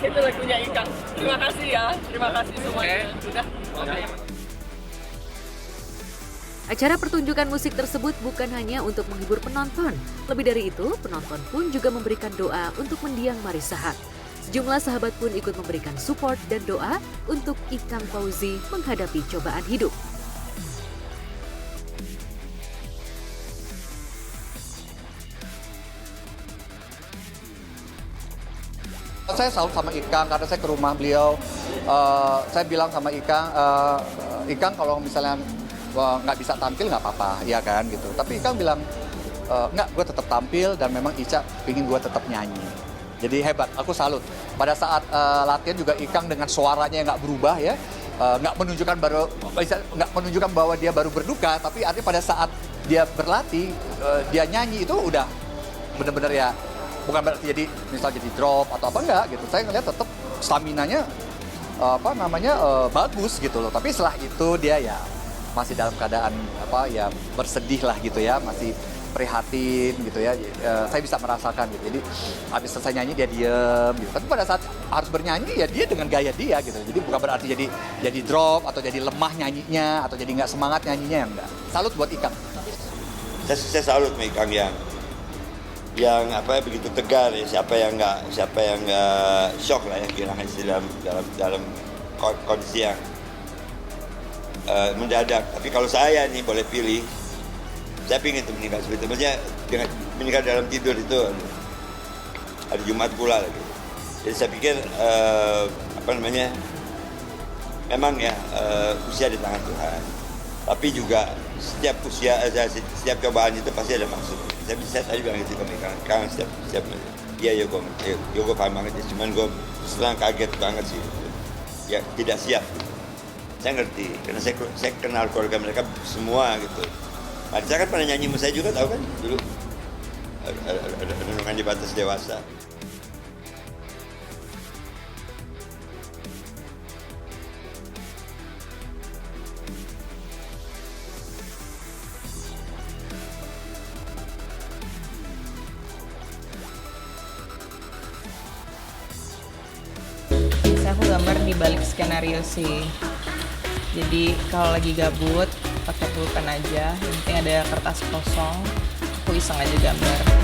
itu lagunya Ikang. Terima kasih ya, terima kasih semuanya. Sudah. Acara pertunjukan musik tersebut bukan hanya untuk menghibur penonton. Lebih dari itu, penonton pun juga memberikan doa untuk mendiang Marisahat. Sejumlah sahabat pun ikut memberikan support dan doa untuk Ikang Fauzi menghadapi cobaan hidup. Saya salut sama Ikang karena saya ke rumah beliau. Saya bilang sama Ikang, Ikang kalau misalnya nggak bisa tampil nggak apa-apa, ya kan gitu. Tapi Ikang bilang, nggak, gue tetap tampil dan memang Ica pingin gue tetap nyanyi. Jadi hebat, aku salut. Pada saat latihan juga Ikang dengan suaranya yang nggak berubah ya, nggak menunjukkan bahwa dia baru berduka, tapi artinya pada saat dia berlatih, dia nyanyi itu udah benar-benar ya. Bukan berarti jadi misalnya jadi drop atau apa enggak gitu. Saya ngeliat tetap staminanya bagus gitu loh. Tapi setelah itu dia ya masih dalam keadaan bersedih lah gitu ya, masih prihatin gitu ya. Saya bisa merasakan gitu. Jadi habis selesai nyanyi dia diem gitu. Tapi pada saat harus bernyanyi ya dia dengan gaya dia gitu. Jadi bukan berarti jadi drop atau jadi lemah nyanyinya atau jadi nggak semangat nyanyinya, enggak. Salut buat Ikang. Saya salut sama Ikang yang begitu tegar ya, siapa yang nggak shock lah ya kehilangan dalam kondisi yang mendadak. Tapi kalau saya nih boleh pilih, saya ingin itu meninggal seperti itu. Maksudnya dengan meninggal dalam tidur itu hari Jumat pula lagi. Jadi saya pikir memang ya usia di tangan Tuhan. Tapi juga setiap cobaan itu pasti ada maksud. Saya tadi bilang gitu kan setiap iya gue paham banget ya, cuman gue setelah kaget banget sih ya, tidak siap. Saya ngerti karena saya kenal keluarga mereka semua gitu. Saya kan pernah nyanyi sama saya juga, tahu kan dulu ada renungan di batas dewasa. Aku gambar di balik skenario sih. Jadi kalau lagi gabut pakai pulpen aja, yang penting ada kertas kosong, aku iseng aja gambar.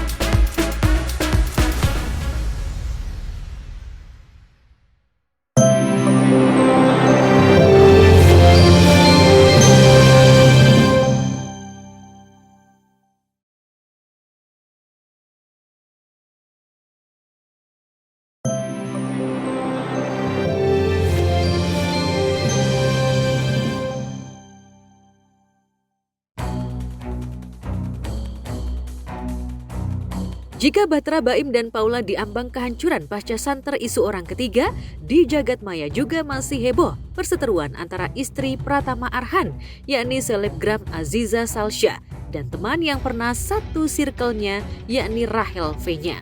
Jika Batra, Baim, dan Paula diambang kehancuran pasca santer isu orang ketiga, di jagat maya juga masih heboh perseteruan antara istri Pratama Arhan, yakni selebgram Aziza Salsya, dan teman yang pernah satu circle-nya, yakni Rahel V-nya.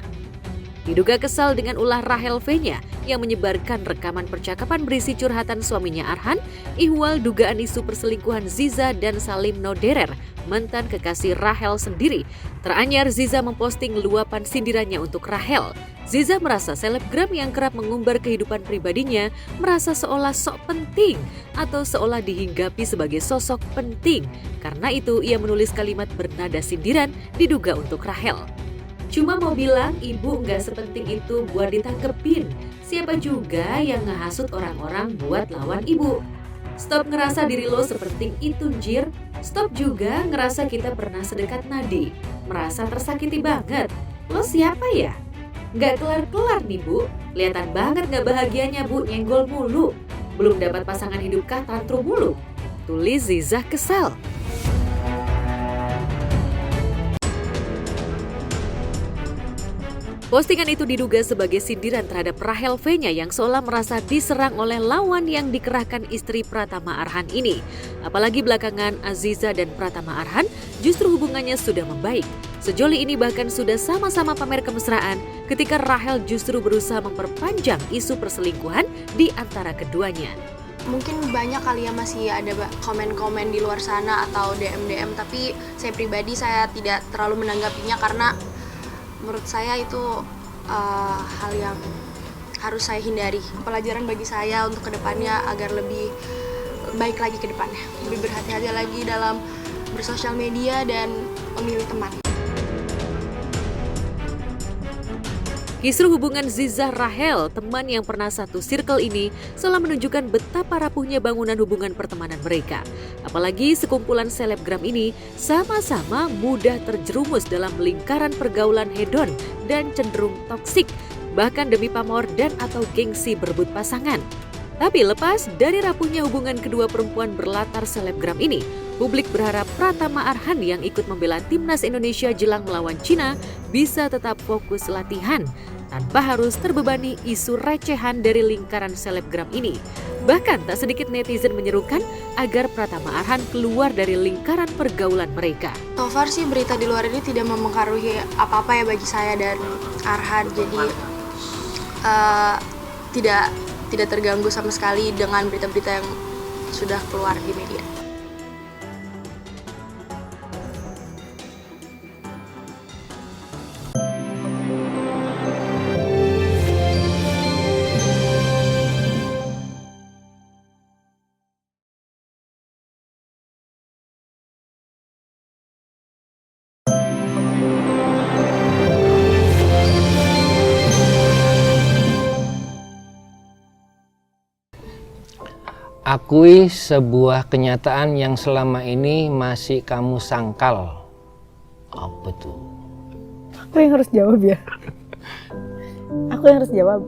Diduga kesal dengan ulah Rahel V-nya yang menyebarkan rekaman percakapan berisi curhatan suaminya Arhan, ihwal dugaan isu perselingkuhan Ziza dan Salim Noderer, mantan kekasih Rahel sendiri. Teranyar Ziza memposting luapan sindirannya untuk Rahel. Ziza merasa selebgram yang kerap mengumbar kehidupan pribadinya merasa seolah sok penting atau seolah dihinggapi sebagai sosok penting. Karena itu ia menulis kalimat bernada sindiran diduga untuk Rahel. Cuma mau bilang ibu nggak sepenting itu buat ditangkepin. Siapa juga yang ngehasut orang-orang buat lawan ibu. Stop ngerasa diri lo sepenting itu, Jir. Stop juga ngerasa kita pernah sedekat nadi. Merasa tersakiti banget. Lo siapa ya? Nggak kelar-kelar nih, Bu. Kelihatan banget nggak bahagianya, Bu, nyenggol mulu. Belum dapat pasangan hidup kah tantrum mulu. Tulis Ziza kesal. Postingan itu diduga sebagai sindiran terhadap Rahel V-nya yang seolah merasa diserang oleh lawan yang dikerahkan istri Pratama Arhan ini. Apalagi belakangan Aziza dan Pratama Arhan justru hubungannya sudah membaik. Sejoli ini bahkan sudah sama-sama pamer kemesraan ketika Rahel justru berusaha memperpanjang isu perselingkuhan di antara keduanya. Mungkin banyak kali ya masih ada komen-komen di luar sana atau DM-DM, tapi saya pribadi saya tidak terlalu menanggapinya karena menurut saya itu hal yang harus saya hindari. Pelajaran bagi saya untuk kedepannya agar lebih baik lagi ke depannya. Lebih berhati-hati lagi dalam bersosial media dan memilih teman. Kisruh hubungan Ziza Rahel, teman yang pernah satu circle ini, seolah menunjukkan betapa rapuhnya bangunan hubungan pertemanan mereka. Apalagi sekumpulan selebgram ini sama-sama mudah terjerumus dalam lingkaran pergaulan hedon dan cenderung toksik, bahkan demi pamor dan atau gengsi berebut pasangan. Tapi lepas dari rapuhnya hubungan kedua perempuan berlatar selebgram ini, publik berharap Pratama Arhan yang ikut membela timnas Indonesia jelang melawan Cina bisa tetap fokus latihan tanpa harus terbebani isu recehan dari lingkaran selebgram ini. Bahkan tak sedikit netizen menyerukan agar Pratama Arhan keluar dari lingkaran pergaulan mereka. So far sih berita di luar ini tidak mempengaruhi apa-apa ya bagi saya dan Arhan, jadi tidak terganggu sama sekali dengan berita-berita yang sudah keluar di media. Akui sebuah kenyataan yang selama ini masih kamu sangkal. Apa tuh? Aku yang harus jawab ya? Aku yang harus jawab.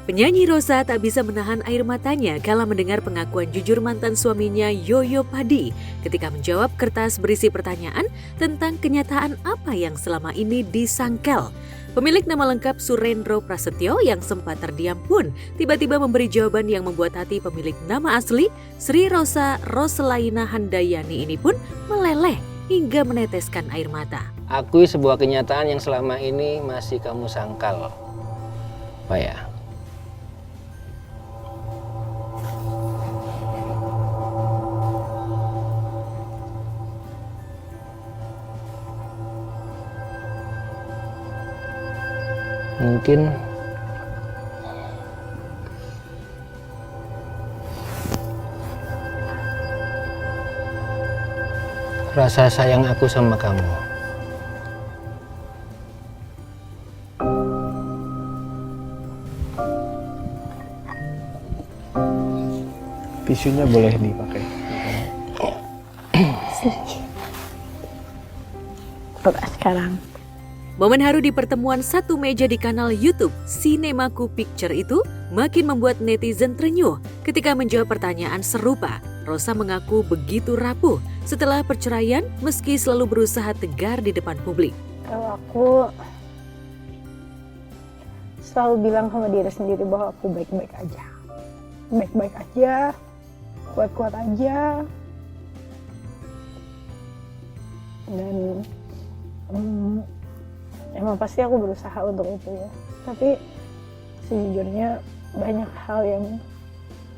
Penyanyi Rosa tak bisa menahan air matanya kala mendengar pengakuan jujur mantan suaminya Yoyo Padi ketika menjawab kertas berisi pertanyaan tentang kenyataan apa yang selama ini disangkal. Pemilik nama lengkap Surendro Prasetyo yang sempat terdiam pun tiba-tiba memberi jawaban yang membuat hati pemilik nama asli Sri Rosa Roselaina Handayani ini pun meleleh hingga meneteskan air mata. Akui sebuah kenyataan yang selama ini masih kamu sangkal. Apa ya? Mungkin rasa sayang aku sama kamu. Tisunya boleh dipakai. Sekarang. Momen haru di pertemuan satu meja di kanal YouTube Cinemaku Picture itu makin membuat netizen terenyuh ketika menjawab pertanyaan serupa. Rosa mengaku begitu rapuh setelah perceraian meski selalu berusaha tegar di depan publik. Kalau aku selalu bilang sama diri sendiri bahwa aku baik-baik aja. Baik-baik aja, kuat-kuat aja. Dan emang pasti aku berusaha untuk itu ya. Tapi sejujurnya banyak hal yang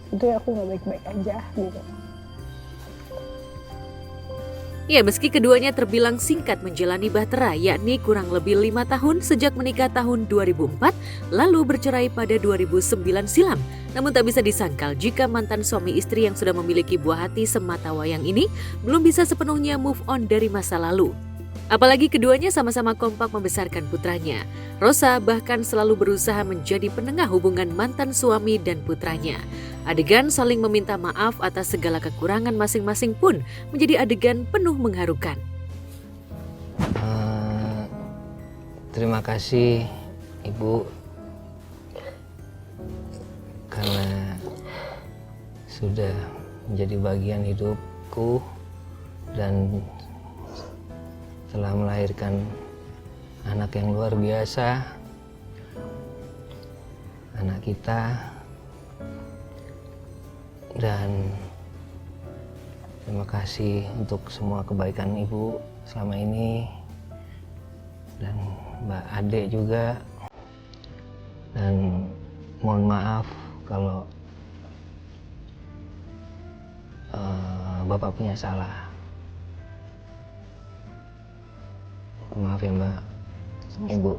itu aku nggak baik-baik aja gitu. Ya, meski keduanya terbilang singkat menjalani bahtera, yakni kurang lebih 5 tahun sejak menikah tahun 2004, lalu bercerai pada 2009 silam. Namun tak bisa disangkal jika mantan suami istri yang sudah memiliki buah hati semata wayang ini belum bisa sepenuhnya move on dari masa lalu. Apalagi keduanya sama-sama kompak membesarkan putranya. Rosa bahkan selalu berusaha menjadi penengah hubungan mantan suami dan putranya. Adegan saling meminta maaf atas segala kekurangan masing-masing pun menjadi adegan penuh mengharukan. Terima kasih Ibu karena sudah menjadi bagian hidupku dan telah melahirkan anak yang luar biasa, anak kita. Dan terima kasih untuk semua kebaikan Ibu selama ini, dan Mbak Ade juga. Dan mohon maaf kalau Bapak punya salah. Maaf ya Mbak, Ibu.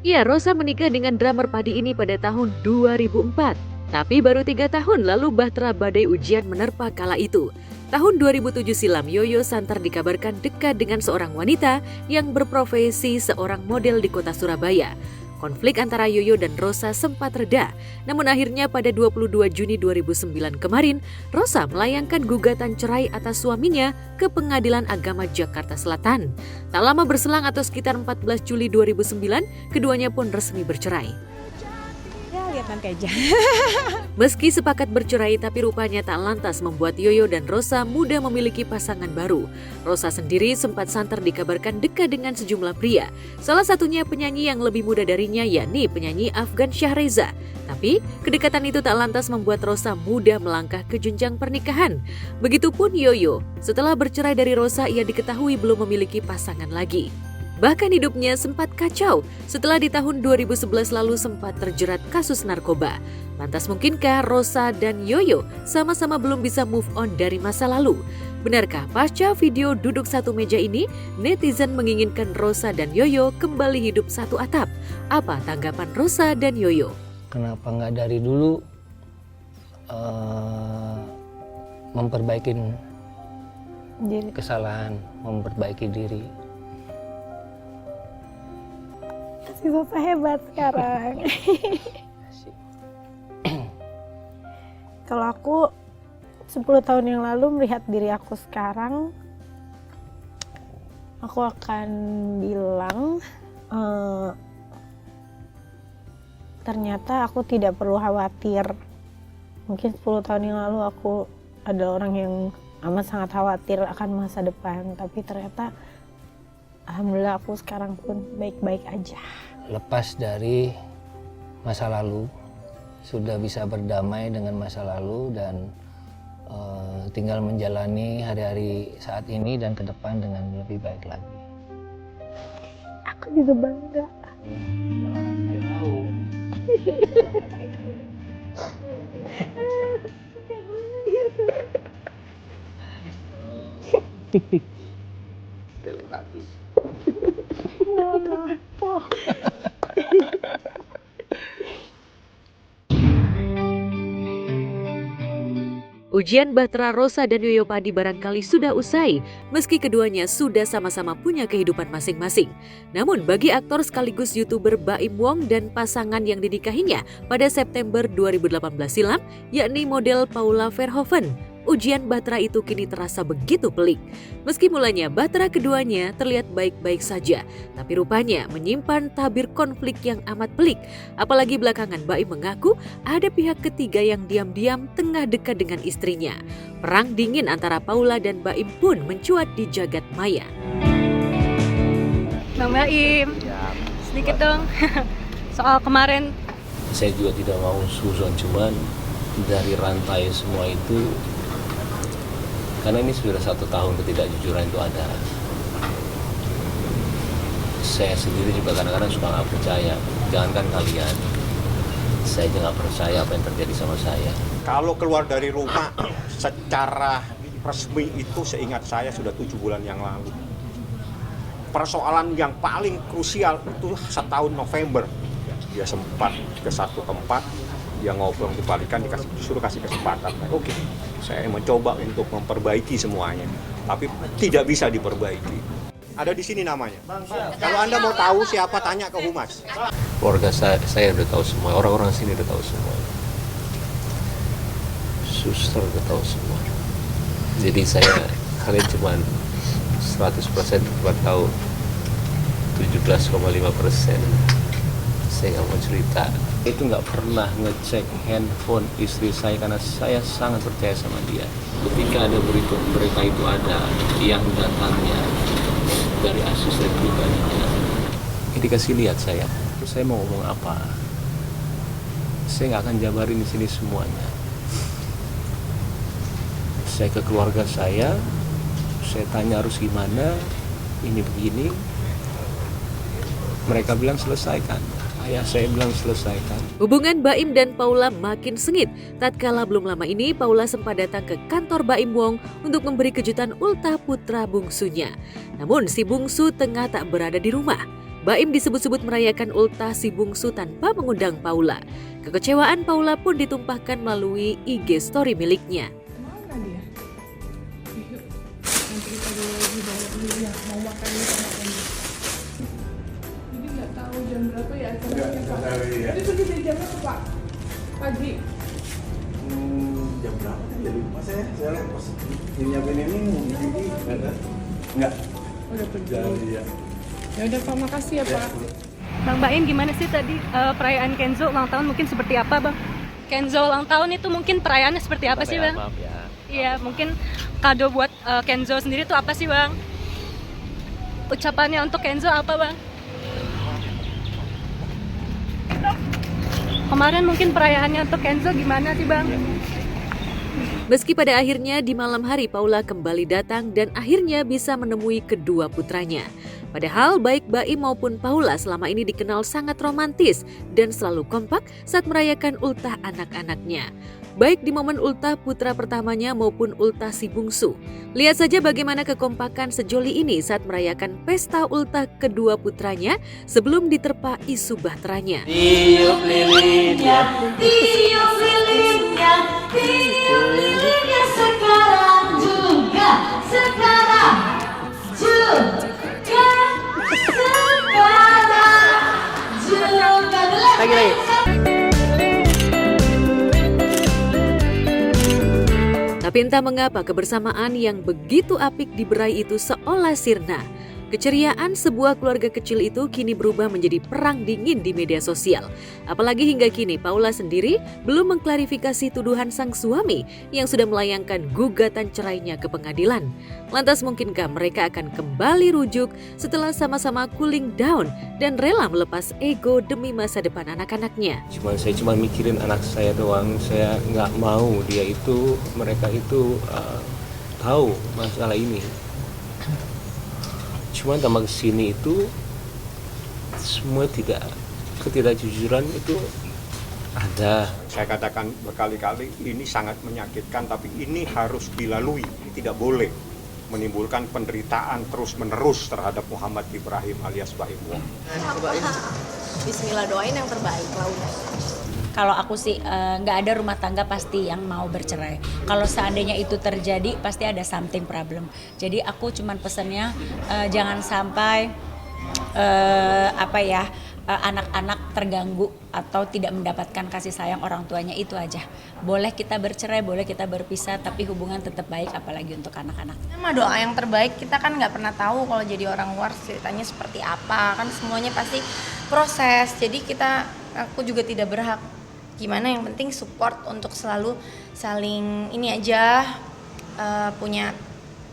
Ya, Rosa menikah dengan drummer Padi ini pada tahun 2004. Tapi baru 3 tahun lalu bahtera badai ujian menerpa kala itu. Tahun 2007 silam, Yoyo Santer dikabarkan dekat dengan seorang wanita yang berprofesi seorang model di kota Surabaya. Konflik antara Yoyo dan Rosa sempat reda, namun akhirnya pada 22 Juni 2009 kemarin, Rosa melayangkan gugatan cerai atas suaminya ke Pengadilan Agama Jakarta Selatan. Tak lama berselang atau sekitar 14 Juli 2009, keduanya pun resmi bercerai. Ya, lihat nanti aja. Meski sepakat bercerai, tapi rupanya tak lantas membuat Yoyo dan Rosa mudah memiliki pasangan baru. Rosa sendiri sempat santer dikabarkan dekat dengan sejumlah pria. Salah satunya penyanyi yang lebih muda darinya, yakni penyanyi Afgan Syahreza. Tapi kedekatan itu tak lantas membuat Rosa mudah melangkah ke jenjang pernikahan. Begitupun Yoyo. Setelah bercerai dari Rosa, ia diketahui belum memiliki pasangan lagi. Bahkan hidupnya sempat kacau setelah di tahun 2011 lalu sempat terjerat kasus narkoba. Lantas mungkinkah Rosa dan Yoyo sama-sama belum bisa move on dari masa lalu? Benarkah pasca video duduk satu meja ini, netizen menginginkan Rosa dan Yoyo kembali hidup satu atap? Apa tanggapan Rosa dan Yoyo? Kenapa nggak dari dulu memperbaiki kesalahan, memperbaiki diri? Si Bapak hebat sekarang. Kalau aku 10 tahun yang lalu melihat diri aku sekarang, aku akan bilang ternyata aku tidak perlu khawatir. Mungkin 10 tahun yang lalu aku adalah orang yang amat sangat khawatir akan masa depan, tapi ternyata alhamdulillah aku sekarang pun baik-baik aja. Lepas dari masa lalu, sudah bisa berdamai dengan masa lalu dan tinggal menjalani hari-hari saat ini dan ke depan dengan lebih baik lagi. Aku juga bangga. Telepatis. Ujian bahtera Rosa dan Yoyo Padi barangkali sudah usai, meski keduanya sudah sama-sama punya kehidupan masing-masing. Namun bagi aktor sekaligus YouTuber Baim Wong dan pasangan yang dinikahinya pada September 2018 silam, yakni model Paula Verhoeven, ujian bahtera itu kini terasa begitu pelik. Meski mulanya bahtera keduanya terlihat baik-baik saja, tapi rupanya menyimpan tabir konflik yang amat pelik. Apalagi belakangan Baim mengaku ada pihak ketiga yang diam-diam tengah dekat dengan istrinya. Perang dingin antara Paula dan Baim pun mencuat di jagat maya. Bang Baim, sedikit dong soal kemarin. Saya juga tidak mau suzon, cuman dari rantai semua itu Karena ini sudah 1 tahun ketidakjujuran itu ada. Saya sendiri juga kadang-kadang suka nggak percaya. Jangankan kalian, saya juga nggak percaya apa yang terjadi sama saya. Kalau keluar dari rumah secara resmi itu seingat saya sudah 7 bulan yang lalu. Persoalan yang paling krusial itu setahun November. Dia sempat ke satu tempat, dia ngobrol dibalikan, disuruh kasih kesempatan. Oke, saya mencoba untuk memperbaiki semuanya, tapi tidak bisa diperbaiki. Ada di sini namanya. Kalau Anda mau tahu siapa, tanya ke Humas. Keluarga saya udah tahu semua, orang-orang sini udah tahu semua. Suster udah tahu semua. Jadi kalian cuma 100% cuma tahu 17,5%. Saya nggak mau cerita. Itu nggak pernah ngecek handphone istri saya karena saya sangat percaya sama dia. Ketika ada berita itu ada yang datangnya dari asisten pribadinya, ini dikasih lihat saya. Terus saya mau ngomong apa? Saya nggak akan jabarin di sini semuanya. Saya ke keluarga saya tanya harus gimana, ini begini. Mereka bilang selesaikan. Ayah saya bilang selesaikan. Hubungan Baim dan Paula makin sengit. Tatkala belum lama ini Paula sempat datang ke kantor Baim Wong untuk memberi kejutan ultah putra bungsunya. Namun si bungsu tengah tak berada di rumah. Baim disebut-sebut merayakan ultah si bungsu tanpa mengundang Paula. Kekecewaan Paula pun ditumpahkan melalui IG story miliknya. Mana dia? Yuk, nanti kita dulu lagi bawa dulu ya, mau makan ini sama kamu. Jadi nggak tahu jam berapa ya acaranya Pak? Iya. Itu pergi dari jam berapa Pak? Pagi? Jam berapa kan? Jadi lupa saya lihat pas nyiapin ini enggak. Udah pergi. Iya. Ya udah Pak, makasih ya Pak. Bang Baim, gimana sih tadi perayaan Kenzo ulang tahun mungkin seperti apa Bang? Kenzo ulang tahun itu mungkin perayaannya seperti apa sih Bang? Maaf ya. Iya, mungkin kado buat Kenzo sendiri itu apa sih Bang? Ucapannya untuk Kenzo apa Bang? Kemarin mungkin perayaannya untuk Kenzo gimana sih Bang? Meski pada akhirnya di malam hari Paula kembali datang dan akhirnya bisa menemui kedua putranya. Padahal baik Baim maupun Paula selama ini dikenal sangat romantis dan selalu kompak saat merayakan ultah anak-anaknya. Baik di momen ultah putra pertamanya maupun ultah si bungsu. Lihat saja bagaimana kekompakan sejoli ini saat merayakan pesta ultah kedua putranya sebelum diterpa isu bahteranya. Tiup lilinnya, tiup lilinnya, tiup lilinnya sekarang juga, sekarang juga, sekarang juga. Lagi. Tapi entah mengapa kebersamaan yang begitu apik di Berai itu seolah sirna. Keceriaan sebuah keluarga kecil itu kini berubah menjadi perang dingin di media sosial. Apalagi hingga kini Paula sendiri belum mengklarifikasi tuduhan sang suami yang sudah melayangkan gugatan cerainya ke pengadilan. Lantas mungkinkah mereka akan kembali rujuk setelah sama-sama cooling down dan rela melepas ego demi masa depan anak-anaknya? Saya cuma mikirin anak saya doang. Saya nggak mau mereka itu tahu masalah ini. Cuma tambah kesini itu semua ketidakjujuran itu ada. Saya katakan berkali-kali ini sangat menyakitkan, tapi ini harus dilalui. Tidak boleh menimbulkan penderitaan terus-menerus terhadap Muhammad Ibrahim alias Baim Wong. Bismillah, doain yang terbaik lah udah. Kalau aku sih nggak ada rumah tangga pasti yang mau bercerai. Kalau seandainya itu terjadi pasti ada something problem. Jadi aku cuman pesennya jangan sampai anak-anak terganggu atau tidak mendapatkan kasih sayang orang tuanya, itu aja. Boleh kita bercerai, boleh kita berpisah, tapi hubungan tetap baik apalagi untuk anak-anak. Sama doa yang terbaik, kita kan nggak pernah tahu kalau jadi orang luar ceritanya seperti apa, kan semuanya pasti proses. Jadi aku juga tidak berhak gimana, yang penting support untuk selalu saling ini aja, punya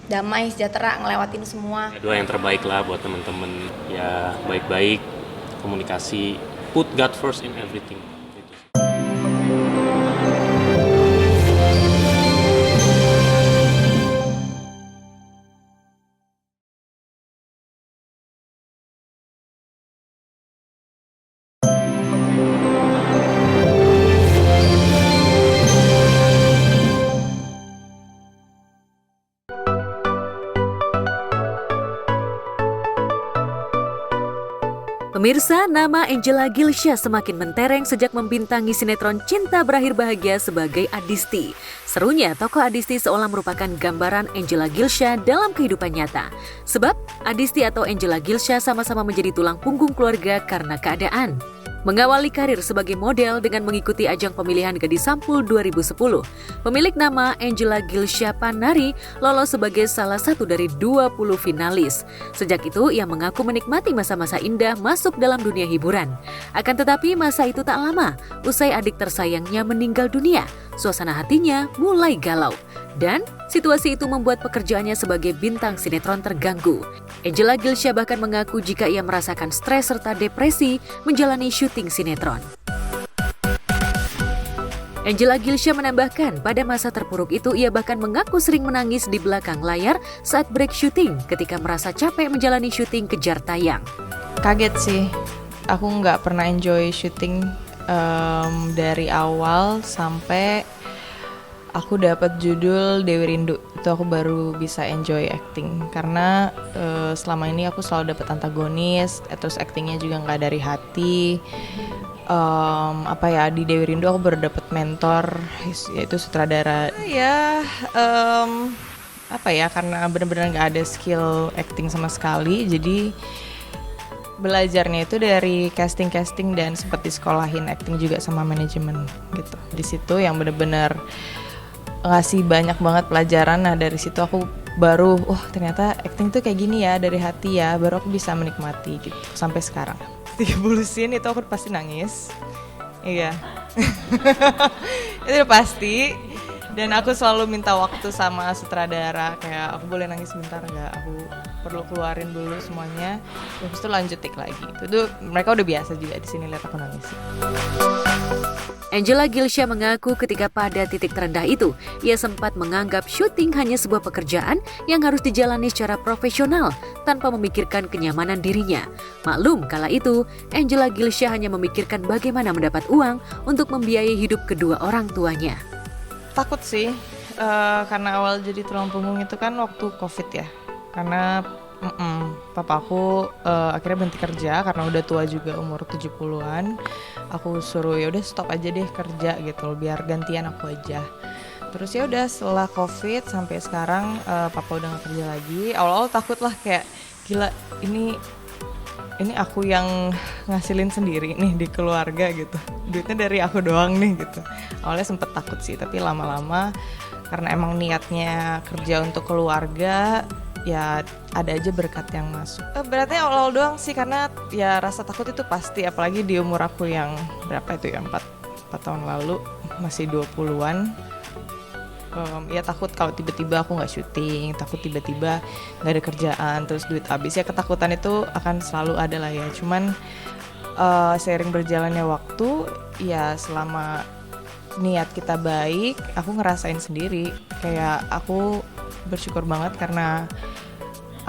damai sejahtera ngelewatin semua. Doa yang terbaik lah buat teman-teman, ya baik-baik, komunikasi, put God first in everything. Pemirsa, nama Angela Gilsha semakin mentereng sejak membintangi sinetron Cinta Berakhir Bahagia sebagai Adisti. Serunya, tokoh Adisti seolah merupakan gambaran Angela Gilsha dalam kehidupan nyata. Sebab, Adisti atau Angela Gilsha sama-sama menjadi tulang punggung keluarga karena keadaan. Mengawali karir sebagai model dengan mengikuti ajang pemilihan Gadis Sampul 2010, pemilik nama Angela Gilsha Panari lolos sebagai salah satu dari 20 finalis. Sejak itu, ia mengaku menikmati masa-masa indah masuk dalam dunia hiburan. Akan tetapi masa itu tak lama, usai adik tersayangnya meninggal dunia, suasana hatinya mulai galau. Dan situasi itu membuat pekerjaannya sebagai bintang sinetron terganggu. Angela Gilsha bahkan mengaku jika ia merasakan stres serta depresi menjalani syuting sinetron. Angela Gilsha menambahkan pada masa terpuruk itu ia bahkan mengaku sering menangis di belakang layar saat break syuting ketika merasa capek menjalani syuting kejar tayang. Kaget sih, aku nggak pernah enjoy syuting dari awal sampai aku dapat judul Dewi Rindu. Itu aku baru bisa enjoy acting karena selama ini aku selalu dapat antagonis, terus actingnya juga nggak dari hati. Di Dewi Rindu aku baru dapat mentor, yaitu sutradara. Karena benar-benar nggak ada skill acting sama sekali, jadi belajarnya itu dari casting dan sempat disekolahin acting juga sama manajemen gitu. Di situ yang benar-benar ngasih banyak banget pelajaran. Nah dari situ aku baru, ternyata acting tuh kayak gini ya, dari hati ya, baru aku bisa menikmati gitu. Sampai sekarang 30 scene itu aku pasti nangis. Iya. Itu udah pasti. Dan aku selalu minta waktu sama sutradara, kayak aku boleh nangis sebentar nggak, aku perlu keluarin dulu semuanya, terus itu lanjut take lagi. Itu mereka udah biasa juga di sini lihat aku nangis. Angela Gilsha mengaku ketika pada titik terendah itu, ia sempat menganggap syuting hanya sebuah pekerjaan yang harus dijalani secara profesional tanpa memikirkan kenyamanan dirinya. Maklum, kala itu Angela Gilsha hanya memikirkan bagaimana mendapat uang untuk membiayai hidup kedua orang tuanya. Takut sih, karena awal jadi tulang punggung itu kan waktu COVID ya. Karena papa aku akhirnya berhenti kerja karena udah tua juga, umur 70-an. Aku suruh ya udah stop aja deh kerja gitu, biar gantian aku aja. Terus ya udah setelah COVID sampai sekarang papa udah gak kerja lagi. Awal-awal takut lah, kayak gila ini aku yang ngasilin sendiri nih di keluarga gitu. Duitnya dari aku doang nih gitu. Awalnya sempet takut sih, tapi lama-lama karena emang niatnya kerja untuk keluarga, ya ada aja berkat yang masuk. Beratnya awal-awal doang sih, karena ya rasa takut itu pasti, apalagi di umur aku yang berapa itu ya, 4 tahun lalu, masih 20-an. Ya takut kalau tiba-tiba aku nggak syuting, takut tiba-tiba nggak ada kerjaan, terus duit habis. Ya ketakutan itu akan selalu ada lah ya. Cuman seiring berjalannya waktu, ya selama niat kita baik, aku ngerasain sendiri. Kayak aku bersyukur banget karena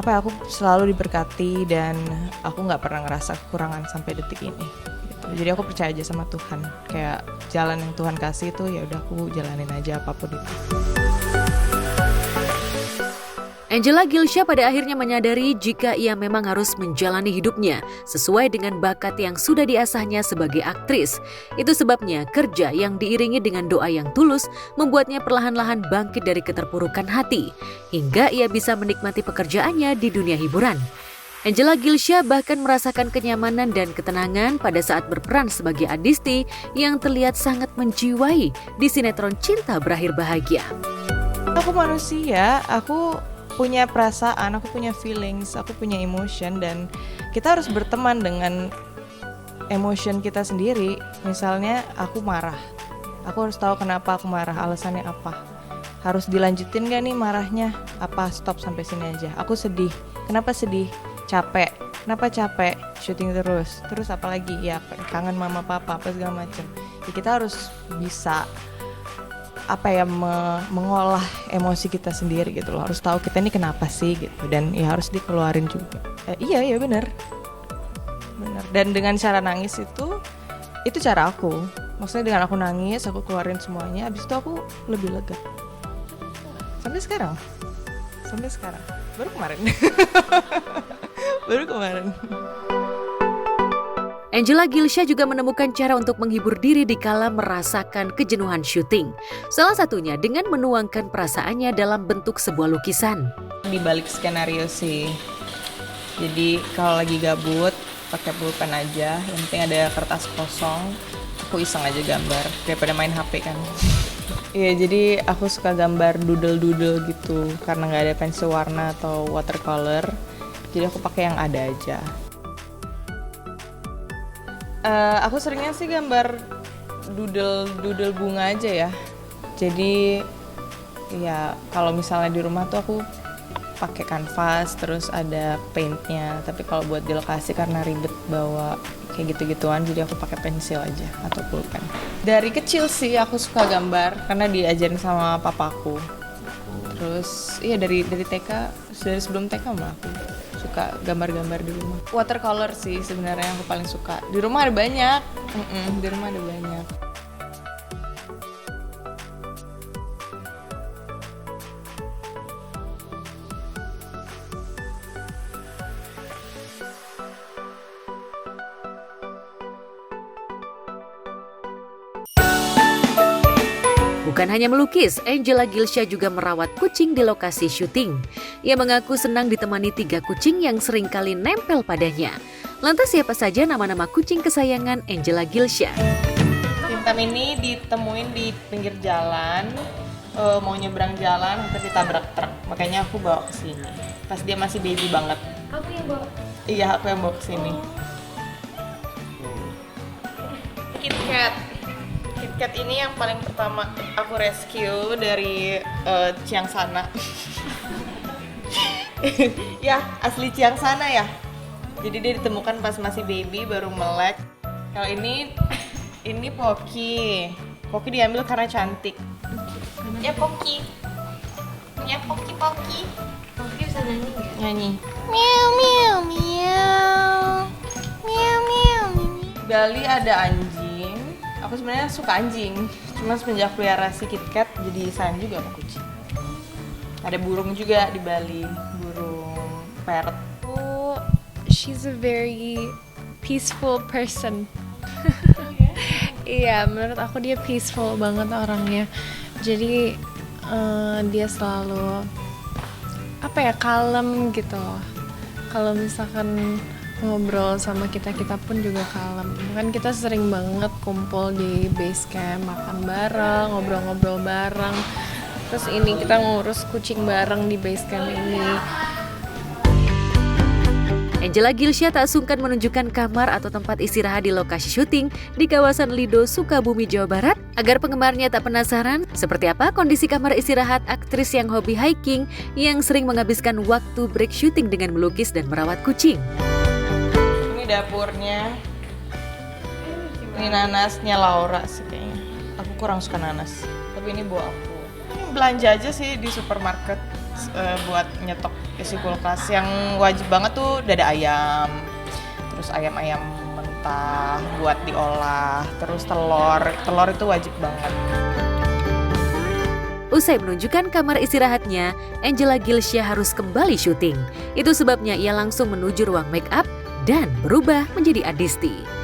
aku selalu diberkati dan aku nggak pernah ngerasa kekurangan sampai detik ini. Jadi aku percaya aja sama Tuhan, kayak jalan yang Tuhan kasih itu ya udah aku jalanin aja apapun itu. Angela Gilsha pada akhirnya menyadari jika ia memang harus menjalani hidupnya sesuai dengan bakat yang sudah diasahnya sebagai aktris. Itu sebabnya kerja yang diiringi dengan doa yang tulus membuatnya perlahan-lahan bangkit dari keterpurukan hati, hingga ia bisa menikmati pekerjaannya di dunia hiburan. Angela Gilsha bahkan merasakan kenyamanan dan ketenangan pada saat berperan sebagai Adisti yang terlihat sangat menjiwai di sinetron Cinta Berakhir Bahagia. Aku manusia, aku punya perasaan, aku punya feelings, aku punya emotion, dan kita harus berteman dengan emotion kita sendiri. Misalnya aku marah, aku harus tahu kenapa aku marah, alasannya apa. Harus dilanjutin gak nih marahnya? Apa stop sampai sini aja? Aku sedih, kenapa sedih? Capek, kenapa capek? Syuting terus apa lagi? Ya kangen mama papa apa segala macem. Ya, kita harus bisa mengolah emosi kita sendiri gitu loh. Harus tahu kita ini kenapa sih gitu, dan ya harus dikeluarin juga. Iya benar. Dan dengan cara nangis itu cara aku. Maksudnya dengan aku nangis, aku keluarin semuanya, habis itu aku lebih lega. Sampai sekarang. Baru kemarin. Angela Gilsha juga menemukan cara untuk menghibur diri dikala merasakan kejenuhan syuting. Salah satunya dengan menuangkan perasaannya dalam bentuk sebuah lukisan. Di balik skenario sih. Jadi kalau lagi gabut, pakai pulpen aja. Yang penting ada kertas kosong, aku iseng aja gambar daripada main HP kan. Iya, jadi aku suka gambar doodle-doodle gitu karena nggak ada pensil warna atau watercolor. Jadi aku pakai yang ada aja. Aku seringnya sih gambar doodle bunga aja ya. Jadi ya kalau misalnya di rumah tuh aku pakai kanvas terus ada paintnya. Tapi kalau buat di lokasi karena ribet bawa kayak gitu-gituan, jadi aku pakai pensil aja atau pulpen. Dari kecil sih aku suka gambar karena diajarin sama papaku. Terus iya dari TK, dari sebelum TK malah aku suka gambar-gambar di rumah. Watercolor sih sebenarnya yang aku paling suka. Di rumah ada banyak. Di rumah ada banyak. Bukan hanya melukis, Angela Gilsha juga merawat kucing di lokasi syuting. Ia mengaku senang ditemani 3 kucing yang seringkali nempel padanya. Lantas siapa saja nama-nama kucing kesayangan Angela Gilsha? Tintam ini ditemuin di pinggir jalan, mau nyebrang jalan, terus ditabrak truk. Makanya aku bawa ke sini. Pas dia masih baby banget. Aku yang bawa? Iya, aku yang bawa ke sini. KitKat ini yang paling pertama aku rescue dari Ciangsana. Ya, asli Ciangsana ya. Jadi dia ditemukan pas masih baby, baru melek. Kalau ini Poki. Poki diambil karena cantik. Ya Poki. Ya Poki. Poki bisa nyanyi nggak? Nyanyi. Miau miau miau. Miau miau miau. Bali ada anjing. Aku sebenarnya suka anjing. Cuma semenjak pelihara si KitKat jadi sayang juga sama kucing. Ada burung juga di Bali, burung parrot. She's a very peaceful person. Iya, menurut aku dia peaceful banget orangnya. Jadi dia selalu kalem gitu. Kalau misalkan ngobrol sama kita pun juga kalem. Kan kita sering banget kumpul di base camp, makan bareng, ngobrol-ngobrol bareng. Terus ini kita ngurus kucing bareng di base camp ini. Angela Gilsha tak sungkan menunjukkan kamar atau tempat istirahat di lokasi syuting di kawasan Lido, Sukabumi, Jawa Barat agar penggemarnya tak penasaran seperti apa kondisi kamar istirahat aktris yang hobi hiking yang sering menghabiskan waktu break syuting dengan melukis dan merawat kucing. Ini dapurnya. Ini nanasnya Laura sih kayaknya. Aku kurang suka nanas, tapi ini buat aku. Belanja aja sih di supermarket buat nyetok isi kulkas. Yang wajib banget tuh dada ayam, terus ayam-ayam mentah buat diolah, terus telur itu wajib banget. Usai menunjukkan kamar istirahatnya, Angela Gilsha harus kembali syuting. Itu sebabnya ia langsung menuju ruang make up dan berubah menjadi Adisti.